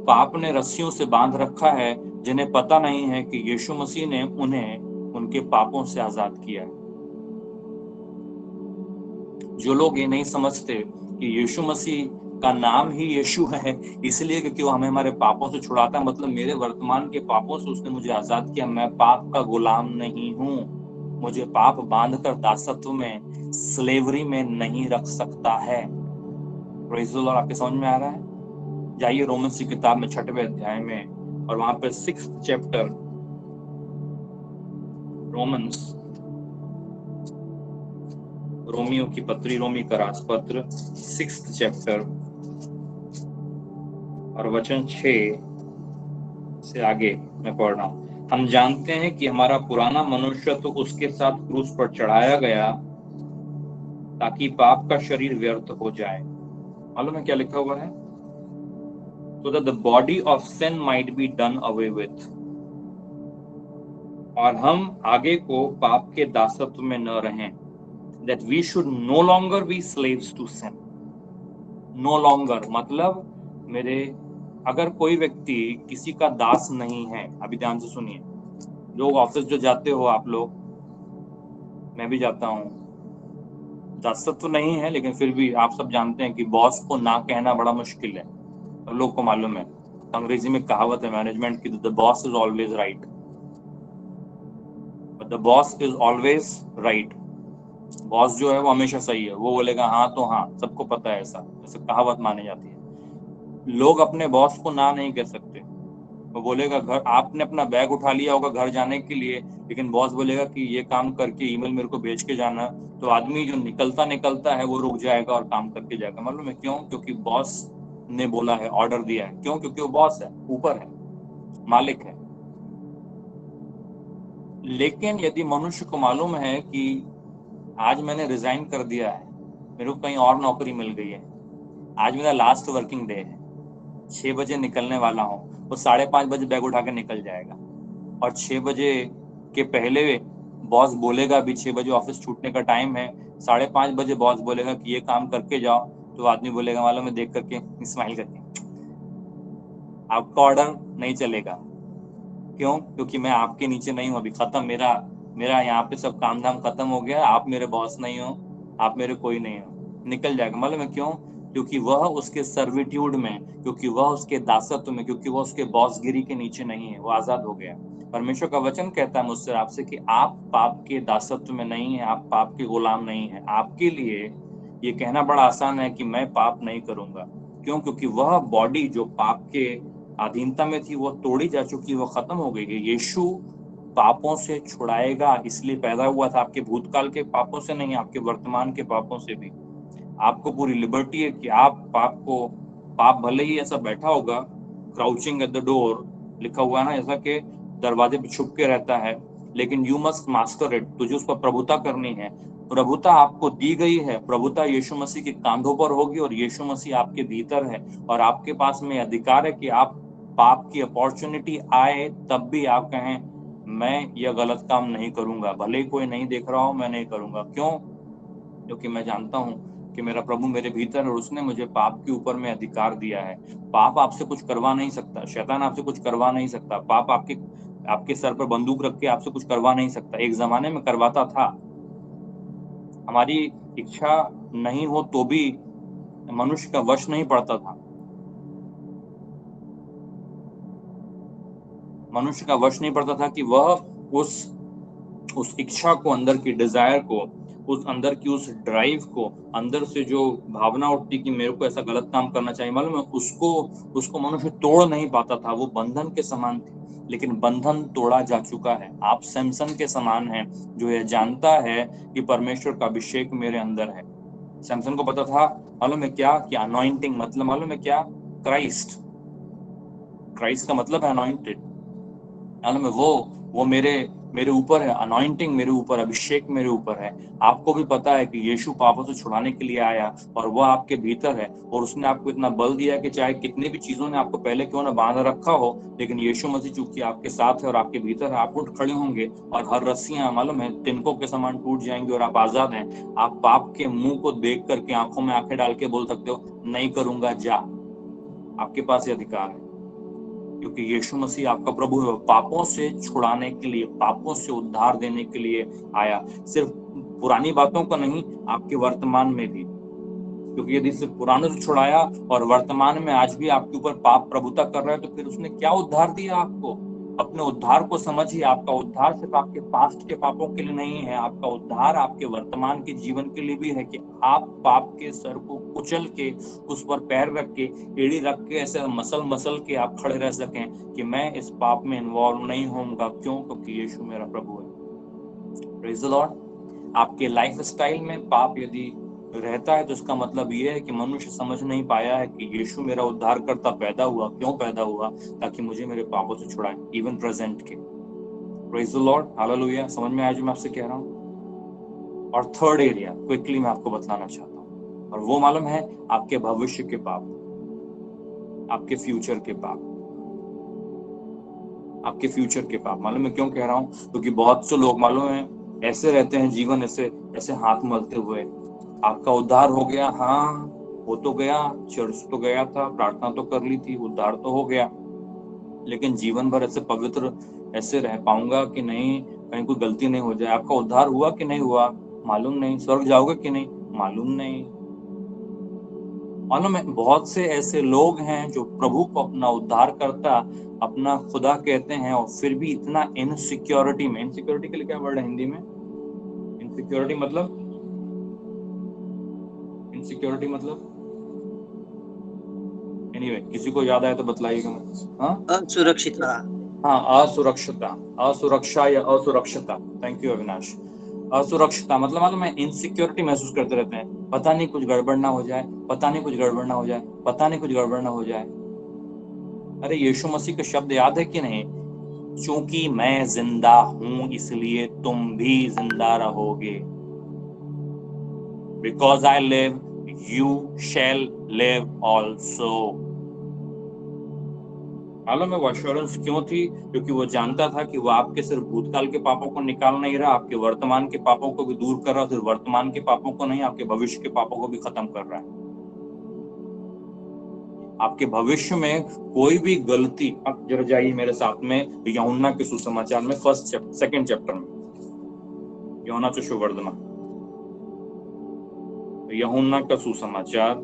पाप ने रस्सियों से बांध रखा है जिन्हें पता नहीं है कि यीशु मसीह ने उन्हें उनके पापों से आजाद किया है। जो लोग ये नहीं समझते कि यीशु मसीह का नाम ही यीशु है, इसलिए क्योंकि वो हमें हमारे पापों से छुड़ाता है, मतलब मेरे वर्तमान के पापों से उसने मुझे आजाद किया। मैं पाप का गुलाम नहीं हूँ, मुझे पाप बांधकर दासत्व में, स्लेवरी में नहीं रख सकता है। Praise the Lord. आपके समझ में आ रहा है? जाइए रोमन्स की किताब में 6वें अध्याय में, और वहां पे 6th चैप्टर, रोमन्स, रोमियो की पत्री, रोमी का राजपत्र 6th चैप्टर और वचन 6 से आगे मैं पढ़ रहा हूँ। हम जानते हैं कि हमारा पुराना मनुष्य तो उसके साथ क्रूस पर चढ़ाया गया ताकि पाप का शरीर व्यर्थ हो जाए। मालूम है क्या लिखा हुआ है? So that the body of sin might be done away with, और हम आगे को पाप के दासत्व में न रहें, that we should no longer be slaves to sin. No longer मतलब मेरे, अगर कोई व्यक्ति किसी का दास नहीं है, अभी ध्यान से सुनिए, लोग ऑफिस जो जाते हो आप लोग, मैं भी जाता हूँ, दासत्व नहीं है लेकिन फिर भी आप सब जानते हैं कि बॉस को ना कहना बड़ा मुश्किल है। सब लोग को मालूम है, अंग्रेजी में कहावत है मैनेजमेंट की, the boss is always right, the boss is always right. Boss जो है वो हमेशा सही है, वो बोलेगा हाँ तो हाँ, सबको पता है, ऐसा ऐसे कहावत मानी जाती है। लोग अपने बॉस को ना नहीं कह सकते। वो बोलेगा, घर आपने अपना बैग उठा लिया होगा घर जाने के लिए, लेकिन बॉस बोलेगा कि ये काम करके ईमेल मेरे को भेज के जाना, तो आदमी जो निकलता है वो रुक जाएगा और काम करके जाएगा। मालूम है क्यों? क्योंकि बॉस ने बोला है, ऑर्डर दिया है। क्यों? क्योंकि वो बॉस है, ऊपर है, मालिक है। लेकिन यदि मनुष्य को मालूम है कि आज मैंने रिजाइन कर दिया है, मेरे को कहीं और नौकरी मिल गई है, आज मेरा लास्ट वर्किंग डे है, 6 बजे निकलने वाला हूँ, वो 5:30 बजे बैग उठा के निकल जाएगा, और 6 बजे के पहले बॉस बोलेगा, अभी 6 बजे ऑफिस छूटने का टाइम है, 5:30 बजे बॉस बोलेगा कि ये काम करके जाओ, तो आदमी बोलेगा, मालूम है, देख करके स्माइल करके, आपका ऑर्डर नहीं चलेगा। क्यों? क्योंकि मैं आपके नीचे नहीं हूँ, अभी खत्म, मेरा यहाँ पे सब काम धाम खत्म हो गया, आप मेरे बॉस नहीं हो, आप मेरे कोई नहीं हो, निकल जाएगा। मालूम है क्यों? क्योंकि वह उसके सर्विट्यूड में, क्योंकि वह उसके दासत्व में, क्योंकि वह उसके बॉसगिरी के नीचे नहीं है, वो आजाद हो गया। परमेश्वर का वचन कहता है मुझसे आपसे कि आप पाप के दासत्व में नहीं है, आप पाप के गुलाम नहीं है। आपके लिए ये कहना बड़ा आसान है कि मैं पाप नहीं करूंगा। क्यों? क्योंकि वह बॉडी जो पाप के अधीनता में थी वो तोड़ी जा चुकी, वो खत्म हो गई है। यीशु पापों से छुड़ाएगा, इसलिए पैदा हुआ था। आपके भूतकाल के पापों से नहीं, आपके वर्तमान के पापों से भी आपको पूरी लिबर्टी है कि आप पाप भले ही ऐसा बैठा होगा, क्राउचिंग एट द डोर लिखा हुआ है ना, ऐसा कि दरवाजे पे छुप के रहता है, लेकिन यू मस्ट मास्टर इट। तुझे उस पर प्रभुता करनी है। प्रभुता आपको दी गई है। प्रभुता यीशु मसीह के कांधों पर होगी और यीशु मसीह आपके भीतर है और आपके पास में अधिकार है कि आप पाप की अपॉर्चुनिटी आए तब भी आप कहें मैं यह गलत काम नहीं करूंगा, भले ही कोई नहीं देख रहा हो, मैं नहीं करूंगा। क्यों? क्योंकि मैं जानता हूं कि मेरा प्रभु मेरे भीतर है और उसने मुझे पाप के ऊपर में अधिकार दिया है। पाप आपसे कुछ करवा नहीं सकता, शैतान आपसे कुछ करवा नहीं सकता, पाप आपके सर पर बंदूक रख के आपसे कुछ करवा नहीं सकता। एक जमाने में करवाता था। हमारी इच्छा नहीं हो तो भी मनुष्य का वश नहीं पड़ता था। मनुष्य का वश नहीं पड़ता था कि वह उस इच्छा को, अंदर की डिजायर को, उस अंदर की उस ड्राइव को, अंदर से जो भावना उठती कि मेरे को ऐसा गलत काम करना चाहिए, मालूम है, उसको मनुष्य तोड़ नहीं पाता था। वो बंधन के समान थी, लेकिन बंधन तोड़ा जा चुका है। आप सैमसन के समान हैं जो यह जानता है कि परमेश्वर का अभिषेक मेरे अंदर है। सैमसन को पता था, मालूम है क्या, कि अनॉइंटिंग मतलब मालूम है क्या? क्राइस्ट का मतलब है अनॉइंटेड। मालूम है, वो मेरे ऊपर है। अनॉइंटिंग मेरे ऊपर, अभिषेक मेरे ऊपर है। आपको भी पता है कि यीशु पापों से छुड़ाने के लिए आया और वह आपके भीतर है और उसने आपको इतना बल दिया कि चाहे कितनी भी चीजों ने आपको पहले क्यों ना बांध रखा हो, लेकिन यीशु मसीह चूंकि आपके साथ है और आपके भीतर है, आप उठ खड़े होंगे और हर रस्सियां, मालूम है, तिनकों के समान टूट जाएंगी और आप आजाद हैं। आप पाप के मुंह को देख करके आंखों में आंखें डाल के बोल सकते हो, नहीं करूंगा, जा। आपके पास ये अधिकार है क्योंकि यीशु मसीह आपका प्रभु है। पापों से छुड़ाने के लिए, पापों से उद्धार देने के लिए आया। सिर्फ पुरानी बातों का नहीं, आपके वर्तमान में भी। क्योंकि यदि सिर्फ पुराने से छुड़ाया और वर्तमान में आज भी आपके ऊपर पाप प्रभुता कर रहा है, तो फिर उसने क्या उद्धार दिया आपको? अपने उद्धार को समझिए। आपका उद्धार सिर्फ आपके पास्ट के पापों के लिए नहीं है, आपका उद्धार आपके वर्तमान के जीवन के लिए भी है कि आप पाप के सर को कुचल के, उस पर पैर रख के, एड़ी रख के, ऐसे मसल के आप खड़े रह सकें कि मैं इस पाप में इन्वॉल्व नहीं होऊंगा। क्यों? क्योंकि यीशु मेरा प्रभु है। Praise the Lord. आपके लाइफ स्टाइल में पाप यदि रहता है तो इसका मतलब ये है कि मनुष्य समझ नहीं पाया है कि यीशु मेरा उद्धारकर्ता पैदा हुआ। क्यों पैदा हुआ? ताकि मुझे मेरे पापों से छुड़ाए, इवन प्रेजेंट के। Praise the Lord, hallelujah. समझ में आया जो मैं आपसे कह रहा हूँ? और थर्ड एरिया क्विकली मैं आपको बताना चाहता हूँ, और वो मालूम है, आपके भविष्य के पाप, आपके फ्यूचर के पाप, आपके फ्यूचर के पाप। मालूम है क्यों कह रहा हूँ? क्योंकि बहुत से लोग, मालूम है, ऐसे रहते हैं जीवन ऐसे हाथ मलते हुए। आपका उद्धार हो गया, हाँ हो तो गया, चर्च तो गया था, प्रार्थना तो कर ली थी, उद्धार तो हो गया, लेकिन जीवन भर ऐसे पवित्र ऐसे रह पाऊंगा कि नहीं, कहीं कोई गलती नहीं हो जाए। आपका उद्धार हुआ कि नहीं हुआ मालूम नहीं, स्वर्ग जाओगे कि नहीं मालूम नहीं। मालूम है, बहुत से ऐसे लोग हैं जो प्रभु को अपना उद्धार करता, अपना खुदा कहते हैं, और फिर भी इतना इनसिक्योरिटी में, इनसिक्योरिटी के लिए क्या वर्ड है हिंदी में? इनसिक्योरिटी मतलब, इनसिक्योरिटी मतलब एनीवे, किसी को याद आया तो बतलाइएगा। हाँ, असुरक्षितता। हाँ, असुरक्षता, असुरक्षा या असुरक्षता। Thank you Avinash. असुरक्षता मतलब मालूम है, इनसिक्योरिटी महसूस करते रहते हैं। पता नहीं कुछ गड़बड़ ना हो जाए, पता नहीं कुछ गड़बड़ ना हो जाए, पता नहीं कुछ गड़बड़ ना हो जाए। अरे यीशु मसीह के शब्द याद है कि नहीं? क्योंकि मैं जिंदा हूं इसलिए तुम भी जिंदा रहोगे। Because I live, you shall live also. मालूम है वो एश्योरेंस क्यों थी? क्योंकि वो जानता था कि वो आपके सिर्फ भूतकाल के पापों को निकाल नहीं रहा, आपके वर्तमान के पापों को भी दूर कर रहा। सिर्फ वर्तमान के पापों को नहीं, आपके भविष्य के पापों को भी खत्म कर रहा है। आपके भविष्य में कोई भी गलती, अब जरा जाइए मेरे साथ में यूहन्ना के सुसमाचार में सेकंड चैप्टर में, यूहन्ना तो सुवर्धमा, यूहन्ना का सुसमाचार,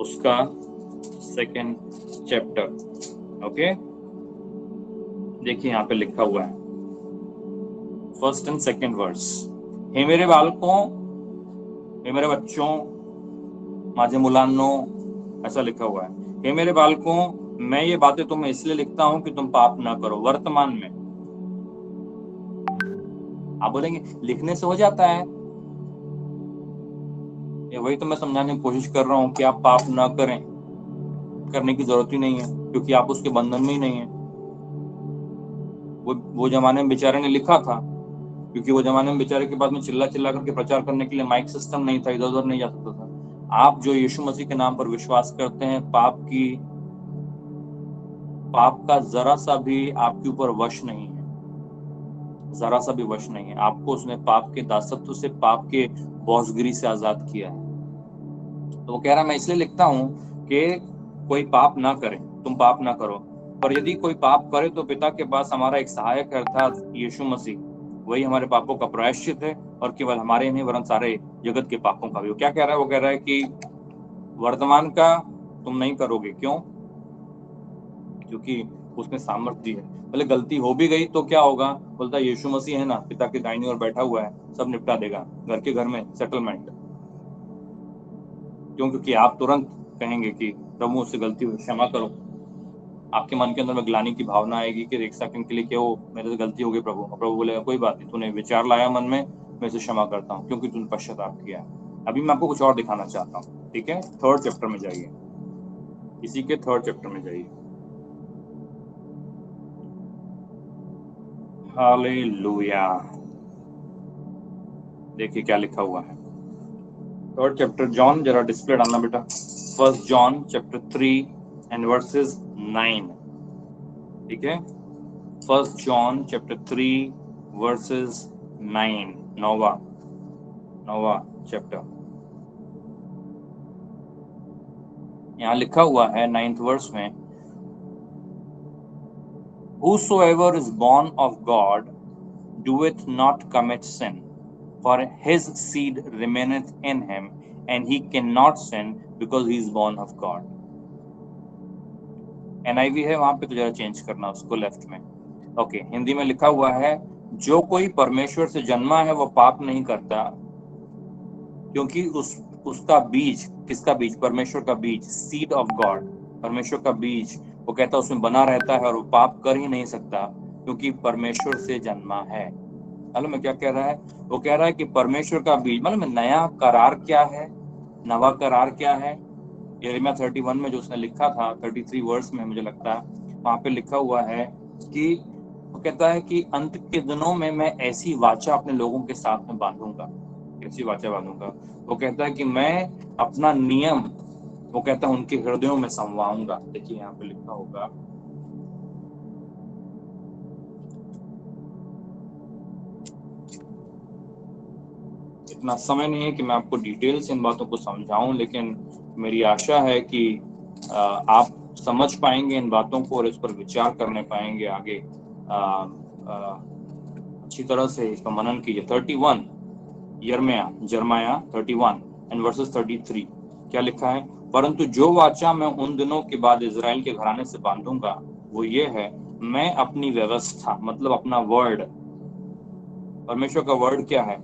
उसका सेकंड चैप्टर। ओके, देखिए यहाँ पे लिखा हुआ है फर्स्ट एंड सेकंड वर्स, हे मेरे बालकों, हे मेरे बच्चों, माझे मुलान्नो, ऐसा लिखा हुआ है। हे मेरे बालकों, मैं ये बातें तुम्हें इसलिए लिखता हूं कि तुम पाप ना करो। वर्तमान में आप बोलेंगे लिखने से हो जाता है, ये वही तो मैं समझाने की कोशिश कर रहा हूं कि आप पाप ना करें, करने की जरूरत ही नहीं है, क्योंकि आप उसके बंधन में ही नहीं है। वो जमाने में बेचारे ने लिखा था, क्योंकि वो जमाने में बेचारे के बाद में चिल्ला चिल्ला करके प्रचार करने के लिए माइक सिस्टम नहीं था, इधर उधर नहीं जा सकता था। आप जो यीशु मसीह के नाम पर विश्वास करते हैं, पाप का जरा सा भी आपके ऊपर वश नहीं है, जरा सा भी वश नहीं है। आपको उसने पाप के दासत्व से, पाप के बॉसगिरी से आजाद किया है। तो वो कह रहा है मैं इसलिए लिखता हूं कि कोई पाप ना करे, तुम पाप ना करो। पर यदि कोई पाप करे तो पिता के पास हमारा एक सहायक है, अर्थात यीशु मसीह, वही हमारे पापों का प्रायश्चित है, और केवल हमारे नहीं वरन सारे जगत के पापों का भी। वो क्या कह रहा है? वो कह रहा है कि वर्तमान का तुम नहीं करोगे। क्यों? क्योंकि उसने सामर्थ्य है। भले गलती हो भी गई तो क्या होगा? बोलता है यीशु मसीह है ना, पिता के दाहिनी ओर बैठा हुआ है, सब निपटा देगा, घर के घर में सेटलमेंट। क्यों? क्योंकि आप तुरंत कहेंगे कि प्रभु मुझसे गलती हुई, क्षमा करो। आपके मन के अंदर में ग्लानि की भावना आएगी कि एक सेकंड के लिए कि वो मेरे से गलती हो गई प्रभु, और प्रभु बोलेगा कोई बात नहीं, तूने विचार लाया मन में, मैं इसे क्षमा करता हूँ क्योंकि तूने पश्चाताप किया है। अभी मैं आपको कुछ और दिखाना चाहता हूँ, ठीक है? थर्ड चैप्टर में जाइए, इसी के थर्ड चैप्टर में जाइए। हालेलुया। देखिए क्या लिखा हुआ है, थर्ड चैप्टर, जॉन, जरा डिस्प्ले डालना बेटा। First John chapter 3 and versus 9, ठीक है? फर्स्ट जॉन चैप्टर 3 वर्सेस 9, नौवा चैप्टर। यहाँ लिखा हुआ है 9th वर्स में, Whosoever is born of God doeth not commit sin, for his seed remaineth in him, and he cannot sin because he is born of God. NIV है वहां पे, तो जरा चेंज करना उसको लेफ्ट में। ओके, हिंदी में लिखा हुआ है, जो कोई परमेश्वर से जन्मा है वो पाप नहीं करता, क्योंकि उसका बीज, किसका बीज? परमेश्वर का बीज, सीड ऑफ गॉड, परमेश्वर का बीज, वो कहता है उसमें बना रहता है, और वो पाप कर ही नहीं सकता क्योंकि परमेश्वर से जन्मा है। मालूम है क्या कह रहा है? वो कह रहा है कि परमेश्वर का बीज, मालूम है नया करार क्या है, नवा करार क्या है? यिर्मयाह 31 में जो उसने लिखा था, 33 वर्स में मुझे लगता है, वहां पे लिखा हुआ है कि वो कहता है कि अंत के दिनों में मैं ऐसी वाचा अपने लोगों के साथ में बांधूंगा। ऐसी वाचा बांधूंगा, वो कहता है कि मैं अपना नियम, वो कहता है उनके हृदयों में समवाऊंगा। देखिए यहाँ पे लिखा होगा, इतना समय नहीं है कि मैं आपको डिटेल से इन बातों को समझाऊं, लेकिन मेरी आशा है कि आप समझ पाएंगे इन बातों को और इस पर विचार करने पाएंगे आगे। अच्छी तरह से इसका मनन कीजिए। 31 यिर्मयाह 31 एंड वर्सेस 33 क्या लिखा है? परंतु जो वाचा मैं उन दिनों के बाद इजराइल के घराने से बांधूंगा वो ये है, मैं अपनी व्यवस्था, मतलब अपना वर्ड, परमेश्वर का वर्ड क्या है?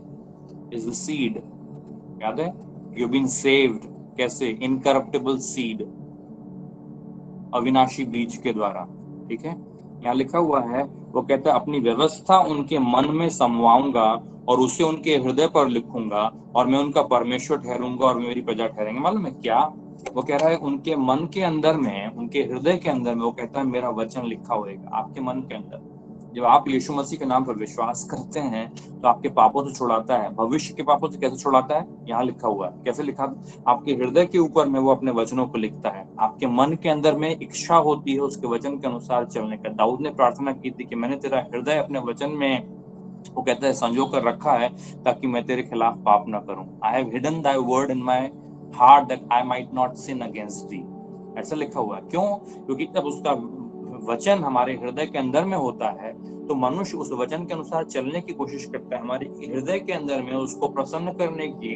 इज द सीड, याद है? यू बीन सेव्ड, कैसे? इनकरप्टेबल सीड, अविनाशी बीज के द्वारा, ठीक है? यहाँ लिखा हुआ है, वो कहता है अपनी व्यवस्था उनके मन में समवाऊंगा और उसे उनके हृदय पर लिखूंगा, और मैं उनका परमेश्वर ठहरूंगा और मेरी प्रजा ठहरेंगे। मालूम है क्या वो कह रहा है? उनके मन के अंदर में, उनके हृदय के अंदर में, वो कहता है मेरा वचन लिखा होगा आपके मन के अंदर। जब आप यीशु मसीह के नाम पर विश्वास करते हैं तो आपके पापों से छुड़ाता है। भविष्य के पापों से कैसे छुड़ाता है? यहाँ लिखा हुआ है। कैसे लिखा? आपके हृदय के ऊपर में वो अपने वचनों को लिखता है। आपके मन के अंदर में इच्छा होती है उसके वचन के अनुसार चलने का। दाऊद ने प्रार्थना की थी कि मैंने तेरा हृदय अपने वचन में, वो कहता है, संजो कर रखा है ताकि मैं तेरे खिलाफ पाप ना करूं। I have hidden thy word in my heart that I might not sin against thee. ऐसा लिखा हुआ है। क्यों? क्योंकि जब उसका वचन हमारे हृदय के अंदर में होता है तो मनुष्य उस वचन के अनुसार चलने की कोशिश करता है। हमारे हृदय के अंदर में उसको प्रसन्न करने की,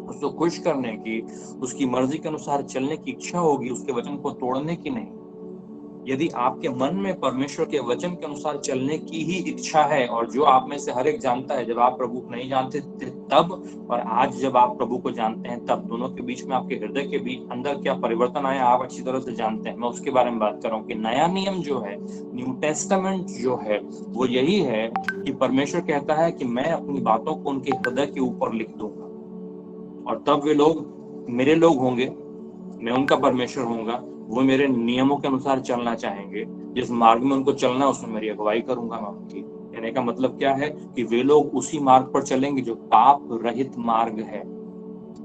उसको खुश करने की, उसकी मर्जी के अनुसार चलने की इच्छा होगी, उसके वचन को तोड़ने की नहीं। यदि आपके मन में परमेश्वर के वचन के अनुसार चलने की ही इच्छा है, और जो आप में से हर एक जानता है, जब आप प्रभु को नहीं जानते थे तब और आज जब आप प्रभु को जानते हैं तब, दोनों के बीच में, आपके हृदय के बीच अंदर क्या परिवर्तन आया आप अच्छी तरह से जानते हैं। मैं उसके बारे में बात कर रहा हूँ कि नया नियम जो है, न्यू टेस्टामेंट जो है, वो यही है कि परमेश्वर कहता है कि मैं अपनी बातों को उनके हृदय के ऊपर लिख दूंगा, और तब वे लोग मेरे लोग होंगे, मैं उनका परमेश्वर होऊंगा, वो मेरे नियमों के अनुसार चलना चाहेंगे, जिस मार्ग में उनको चलना उसमें मेरी अगुवाई करूंगा मैं उनकी। कहने का मतलब क्या है कि वे लोग उसी मार्ग पर चलेंगे जो पाप रहित मार्ग है।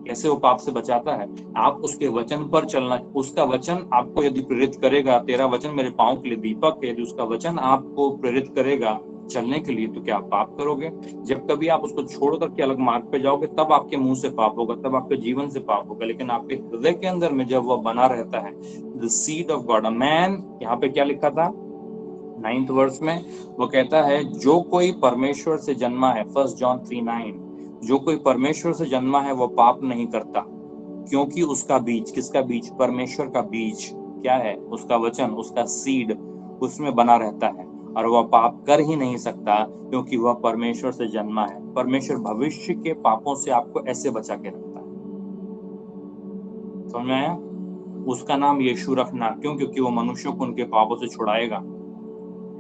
कैसे वो पाप से बचाता है? आप उसके वचन पर चलना, उसका वचन आपको यदि प्रेरित करेगा, तेरा वचन मेरे पांव के लिए दीपक है, यदि उसका वचन आपको प्रेरित करेगा चलने के लिए, तो क्या आप पाप करोगे? जब कभी आप उसको छोड़ करके अलग मार्ग पे जाओगे तब आपके मुंह से पाप होगा, तब आपके जीवन से पाप होगा। लेकिन आपके हृदय के अंदर में जब वह बना रहता है, the seed of God, a man, यहाँ पे क्या लिखा था 9th वर्ष में? वो कहता है जो कोई परमेश्वर से जन्मा है, 1 जॉन 3:9, जो कोई परमेश्वर से जन्मा है वो पाप नहीं करता, क्योंकि उसका बीज, किसका बीज? परमेश्वर का बीज क्या है? उसका वचन, उसका सीड उसमें बना रहता है, और वह पाप कर ही नहीं सकता क्योंकि वह परमेश्वर से जन्मा है। परमेश्वर भविष्य के पापों से आपको ऐसे बचा के रखता है। समझ में आया? उसका नाम यीशु रखना, क्यों? क्योंकि वो मनुष्यों को उनके पापों से छुड़ाएगा।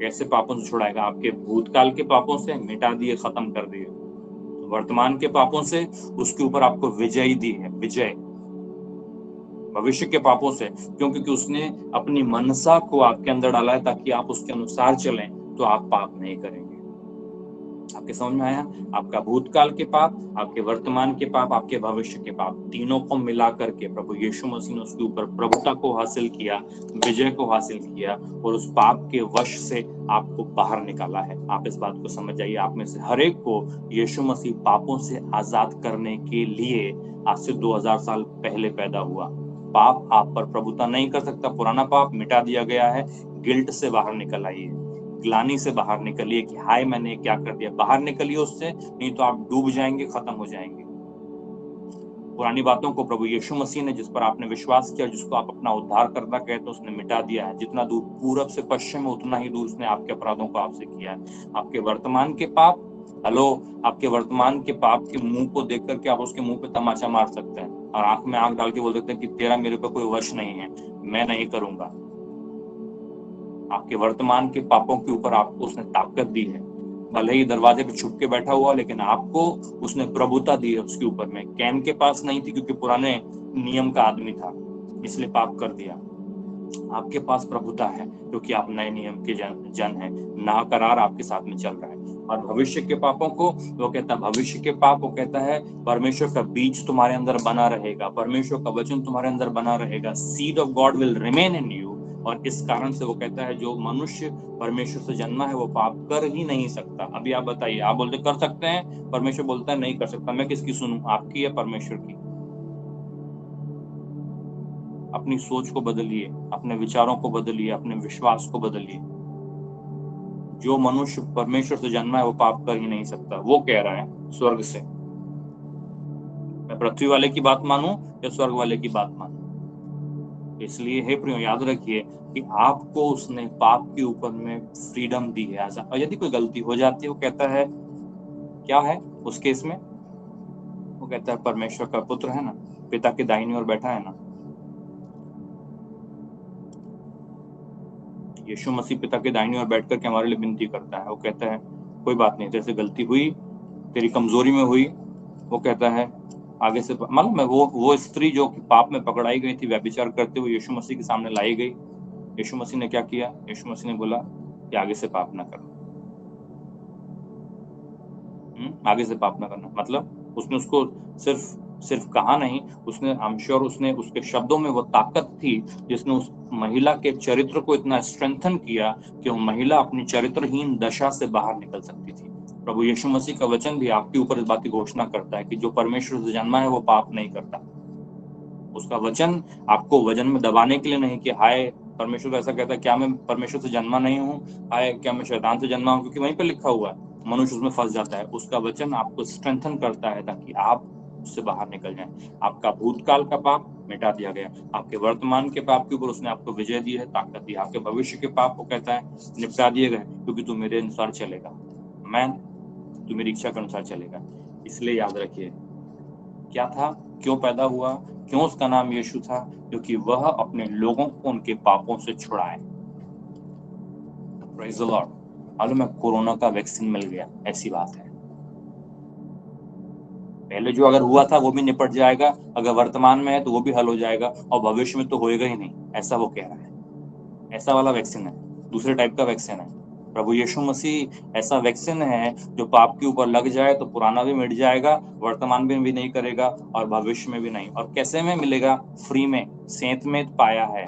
कैसे पापों से छुड़ाएगा? आपके भूतकाल के पापों से मिटा दिए, खत्म कर दिए। वर्तमान के पापों से उसके ऊपर आपको विजय दी है, विजय। भविष्य के पापों से क्यों? क्योंकि उसने अपनी मनसा को आपके अंदर डाला है ताकि आप उसके अनुसार चलें, तो आप पाप नहीं करेंगे। आपके समझ में आया? आपका भूतकाल के पाप, आपके वर्तमान के पाप, आपके भविष्य के पाप, तीनों को मिला करके प्रभु यीशु मसीह ने उसके ऊपर प्रभुता को हासिल किया, विजय को हासिल किया, और उस पाप के वश से आपको बाहर निकाला है। आप इस बात को समझ जाइए। आप में से हर एक को यीशु मसीह पापों से आजाद करने के लिए आज से 2000 साल पहले पैदा हुआ। पाप आप पर प्रभुता नहीं कर सकता। पुराना पाप मिटा दिया गया है। गिल्ट से बाहर निकल आइए, ग्लानी से बाहर निकलिए कि हाय मैंने क्या कर दिया। बाहर निकलिए उससे, नहीं तो आप डूब जाएंगे, खत्म हो जाएंगे। पुरानी बातों को प्रभु यीशु मसीह ने, जिस पर आपने विश्वास किया, जिसको आप अपना उद्धारकर्ता कहते हैं, उसने मिटा दिया है। जितना दूर पूरब से पश्चिम है, उतना ही दूर उसने आपके अपराधों को आपसे किया है। आपके वर्तमान के पाप, आपके वर्तमान के पाप के मुंह को देख करके आप उसके मुंह पे तमाचा मार सकते हैं और आंख में आंख डाल के बोल सकते हैं कि तेरा मेरे पे कोई वश नहीं है, मैं नहीं करूंगा। आपके वर्तमान के पापों के ऊपर आपको उसने ताकत दी है। भले ही दरवाजे पे छुप के बैठा हुआ, लेकिन आपको उसने प्रभुता दी है उसके ऊपर में। कैन के पास नहीं थी क्योंकि पुराने नियम का आदमी था, इसलिए पाप कर दिया। आपके पास प्रभुता है क्योंकि आप नए नियम के जन हैं। ना करार आपके साथ में चल रहा है। और भविष्य के पापों को वो कहता है, भविष्य के पाप वो कहता है परमेश्वर का बीज तुम्हारे अंदर बना रहेगा, परमेश्वर का वचन तुम्हारे अंदर बना रहेगा। Seed of God will remain in you. और इस कारण से वो कहता है जो मनुष्य परमेश्वर से जन्मा है वो पाप कर ही नहीं सकता। अभी आप बताइए, आप बोलते कर सकते हैं, परमेश्वर बोलता है नहीं कर सकता। मैं किसकी सुनूं, आपकी या परमेश्वर की? अपनी सोच को बदलिए, अपने विचारों को बदलिए, अपने विश्वास को बदलिए। जो मनुष्य परमेश्वर से जन्मा है वो पाप कर ही नहीं सकता। वो कह रहा है स्वर्ग से। मैं पृथ्वी वाले की बात मानूं या स्वर्ग वाले की बात मानूं? इसलिए हे प्रियो, याद रखिए कि आपको उसने पाप के ऊपर में फ्रीडम दी है। ऐसा, और यदि कोई गलती हो जाती है, वो कहता है क्या है उस केस में? वो कहता है परमेश्वर का पुत्र है ना, पिता के दाहिनी ओर बैठा है ना, यीशु मसीह पिता के दाहिनी ओर बैठ करके हमारे लिए विनती करता है। वो कहता है कोई बात नहीं, जैसे गलती हुई, तेरी कमजोरी में हुई। वो कहता है आगे से, मालूम है वो स्त्री जो कि पाप में पकड़ाई गई थी, व्यभिचार करते हुए यीशु मसीह के सामने लाई गई। यीशु मसीह ने क्या किया? यीशु मसीह ने बोला कि आगे से पाप ना करना। आगे से पाप ना करना मतलब उसने उसको सिर्फ कहा नहीं, उसने, आई एम श्योर उसने, उसके शब्दों में वो ताकत थी जिसने उस महिला के चरित्र को इतना स्ट्रेंथन किया कि वो महिला अपनी चरित्रहीन दशा से बाहर निकल सकती थी। प्रभु यीशु मसीह का वचन भी आपके ऊपर इस बात की घोषणा करता है कि जो परमेश्वर से जन्मा है वो पाप नहीं करता। उसका वचन आपको वजन में दबाने के लिए नहीं कि हाय परमेश्वर ऐसा कहता है, क्या मैं परमेश्वर से जन्मा नहीं हूँ, हाय क्या मैं शैतान से जन्मा हूँ, क्योंकि वहीं पे लिखा हुआ है। मनुष्य उसमें फंस जाता है। उसका वचन आपको स्ट्रेंथन करता है ताकि आप उससे बाहर निकल जाएं। आपका भूतकाल का पाप मिटा दिया गया, आपके वर्तमान के पाप के ऊपर उसने आपको विजय दी है, ताकत दी। आपके भविष्य के पाप को कहता है निपटा दिए गए, क्योंकि तू मेरे अनुसार चलेगा, मैं तू मेरी इच्छा के अनुसार चलेगा। इसलिए याद रखिए क्या था, क्यों पैदा हुआ, क्यों उसका नाम यीशु था, क्योंकि वह अपने लोगों को उनके पापों से छुड़ाए। Praise the Lord. मालूम है कोरोना का वैक्सीन मिल गया, ऐसी बात है। पहले जो अगर हुआ था वो भी निपट जाएगा, अगर वर्तमान में है तो वो भी हल हो जाएगा, और भविष्य में तो होएगा ही नहीं, ऐसा वो कह रहा है। ऐसा वाला वैक्सीन है, दूसरे टाइप का वैक्सीन है। प्रभु यीशु मसीह ऐसा वैक्सीन है जो पाप के ऊपर लग जाए तो पुराना भी मिट जाएगा, वर्तमान में भी नहीं करेगा और भविष्य में भी नहीं। और कैसे में मिलेगा? फ्री में, सेंत में पाया है।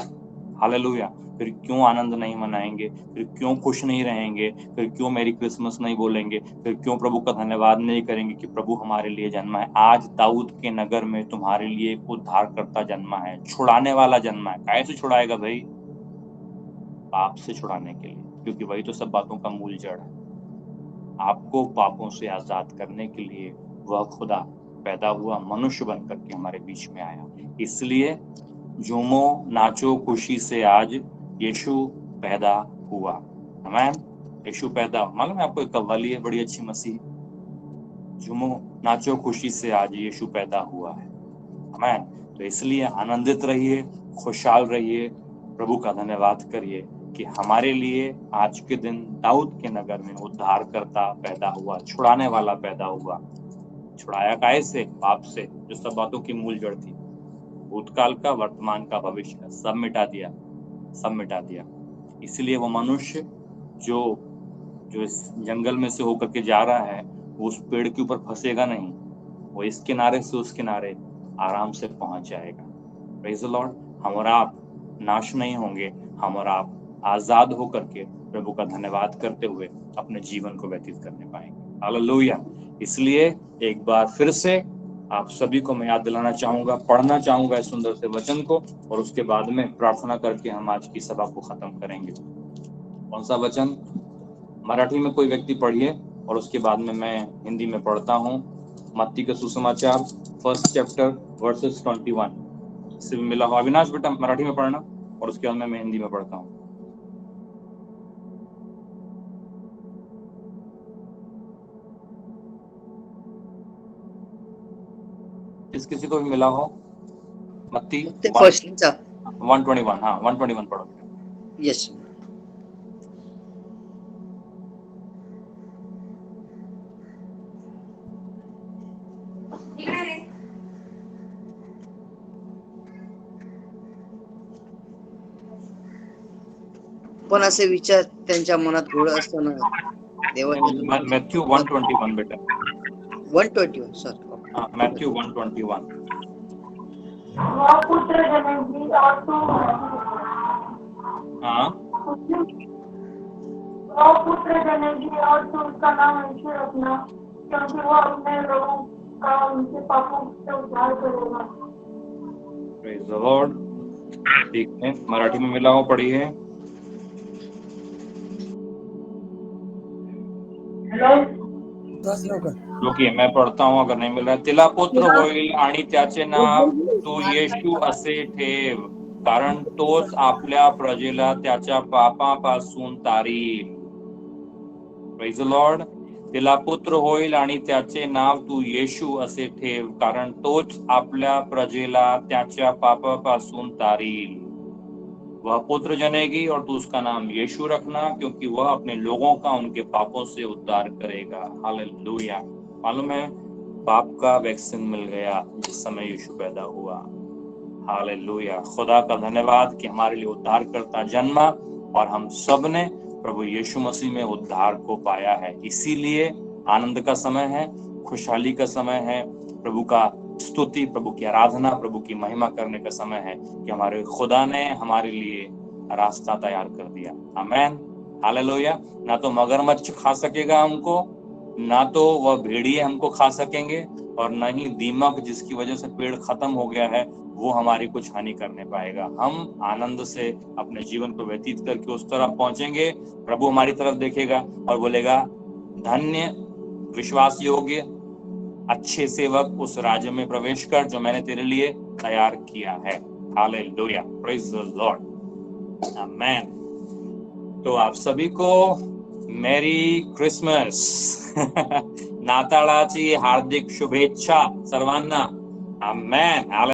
हालेलुया। फिर क्यों आनंद नहीं मनाएंगे, फिर क्यों खुश नहीं रहेंगे, फिर क्यों मेरी क्रिसमस नहीं बोलेंगे, फिर क्यों प्रभु का धन्यवाद नहीं करेंगे कि प्रभु हमारे लिए जन्मा है। आज दाऊद के नगर में तुम्हारे लिए एक उद्धारकर्ता जन्मा है, छुड़ाने वाला जन्मा है। कैसे छुड़ाएगा भाई? पाप से छुड़ाने के लिए, क्योंकि वही तो सब बातों का मूल जड़ है। आपको पापों से आजाद करने के लिए वह खुदा पैदा हुआ, मनुष्य बन करके हमारे बीच में आया। इसलिए झूमो, नाचो खुशी से, आज यीशु पैदा हुआ। आमीन। यीशु पैदा, मालूम है आपको एक कव्वाली है बड़ी अच्छी मसीह, झूमो नाचो खुशी से, आज यीशु पैदा हुआ है। आमीन। तो इसलिए आनंदित रहिए, खुशहाल रहिए, प्रभु का धन्यवाद करिए कि हमारे लिए आज के दिन दाऊद के नगर में उद्धारकर्ता पैदा हुआ, छुड़ाने वाला पैदा हुआ। छुड़ाया काहे से? पाप से, जो सब बातों की मूल जड़ थी। भूतकाल का, वर्तमान का, भविष्य का, सब मिटा दिया, सब मिटा दिया। इसलिए वो मनुष्य जो इस जंगल में से होकर के जा रहा है, वो उस पेड़ के ऊपर फंसेगा नहीं, वो इस किनारे से उस किनारे आराम से पहुंच जाएगा। Praise the Lord. हम और आप नाश नहीं होंगे, हम और आप आजाद होकर के प्रभु का धन्यवाद करते हुए अपने जीवन को व्यतीत करने पाएंगे। हालेलुया। इसलिए एक बार फिर से आप सभी को मैं याद दिलाना चाहूंगा, पढ़ना चाहूंगा इस सुंदर से वचन को, और उसके बाद में प्रार्थना करके हम आज की सभा को खत्म करेंगे। कौन सा वचन? मराठी में कोई व्यक्ति पढ़िए और उसके बाद में मैं हिंदी में पढ़ता हूँ। मत्ती का सुसमाचार 1 चैप्टर वर्सेस 21 से मिला हो। अविनाश बेटा मराठी में पढ़ना, और उसके बाद में मैं हिंदी में पढ़ता हूँ। किसी को भी मिला हो? मत्ती 121, हाँ 121 पढ़ो। यस। पण असे विचार त्यांच्या मनात घोळ असताना देवाच्या मॅथ्यू 121 बेटा, 121 सर। हाँ मॅथ्यू 121। वह पुत्र जनेगी और तू हाँ वह पुत्र जनेगी और तू उसका नाम यीशु रखना, क्योंकि वह अपने लोगों का उनके पापों से उद्धार करेगा। Praise the Lord. ठीक है, मराठी में मिला हो, पढ़िए। रुकिए मैं पढ़ता हूँ, अगर नहीं मिल रहा है। तिला पुत्र होईल आणि त्याचे नाव तू येशू असे ठेव, कारण तोच आपल्या प्रजेला त्याच्या पापापासून तारील। Praise the Lord. तिला पुत्र होईल आणि त्याचे नाव तू येशू असे ठेव, कारण तोच आपल्या प्रजेला त्याच्या पापापासून तारील। वह पुत्र जनेगी और तू उसका नाम यीशु रखना, क्योंकि वह अपने लोगों का उनके पापों से उद्धार करेगा। हालेलुया। मालूम है पाप का वैक्सीन मिल गया जिस समय यीशु पैदा हुआ। हालेलुया। खुदा का धन्यवाद कि हमारे लिए उद्धार करता जन्मा, और हम सब ने प्रभु यीशु मसीह में उद्धार को पाया है। इसीलिए आनंद का समय है, खुशहाली का समय है, प्रभु का स्तुति, प्रभु की आराधना, प्रभु की महिमा करने का समय है कि हमारे खुदा ने हमारे लिए रास्ता तैयार कर दिया। आमीन। हालेलुया। ना तो मगरमच्छ खा सकेगा हमको, ना तो वह भेड़िए हमको खा सकेंगे, और न ही दीमक जिसकी वजह से पेड़ खत्म हो गया है वो हमारी कुछ हानि करने पाएगा। हम आनंद से अपने जीवन को व्यतीत करके उस तरफ पहुंचेंगे। प्रभु हमारी तरफ देखेगा और बोलेगा, धन्य, विश्वास योग्य, अच्छे सेवक उस राज्य में प्रवेश कर जो मैंने तेरे लिए तैयार किया है। हालेलुया, प्रेज द लॉर्ड, आमेन। तो आप सभी को मेरी क्रिसमस नाताळाची हार्दिक शुभेच्छा सर्वांना, आमेन।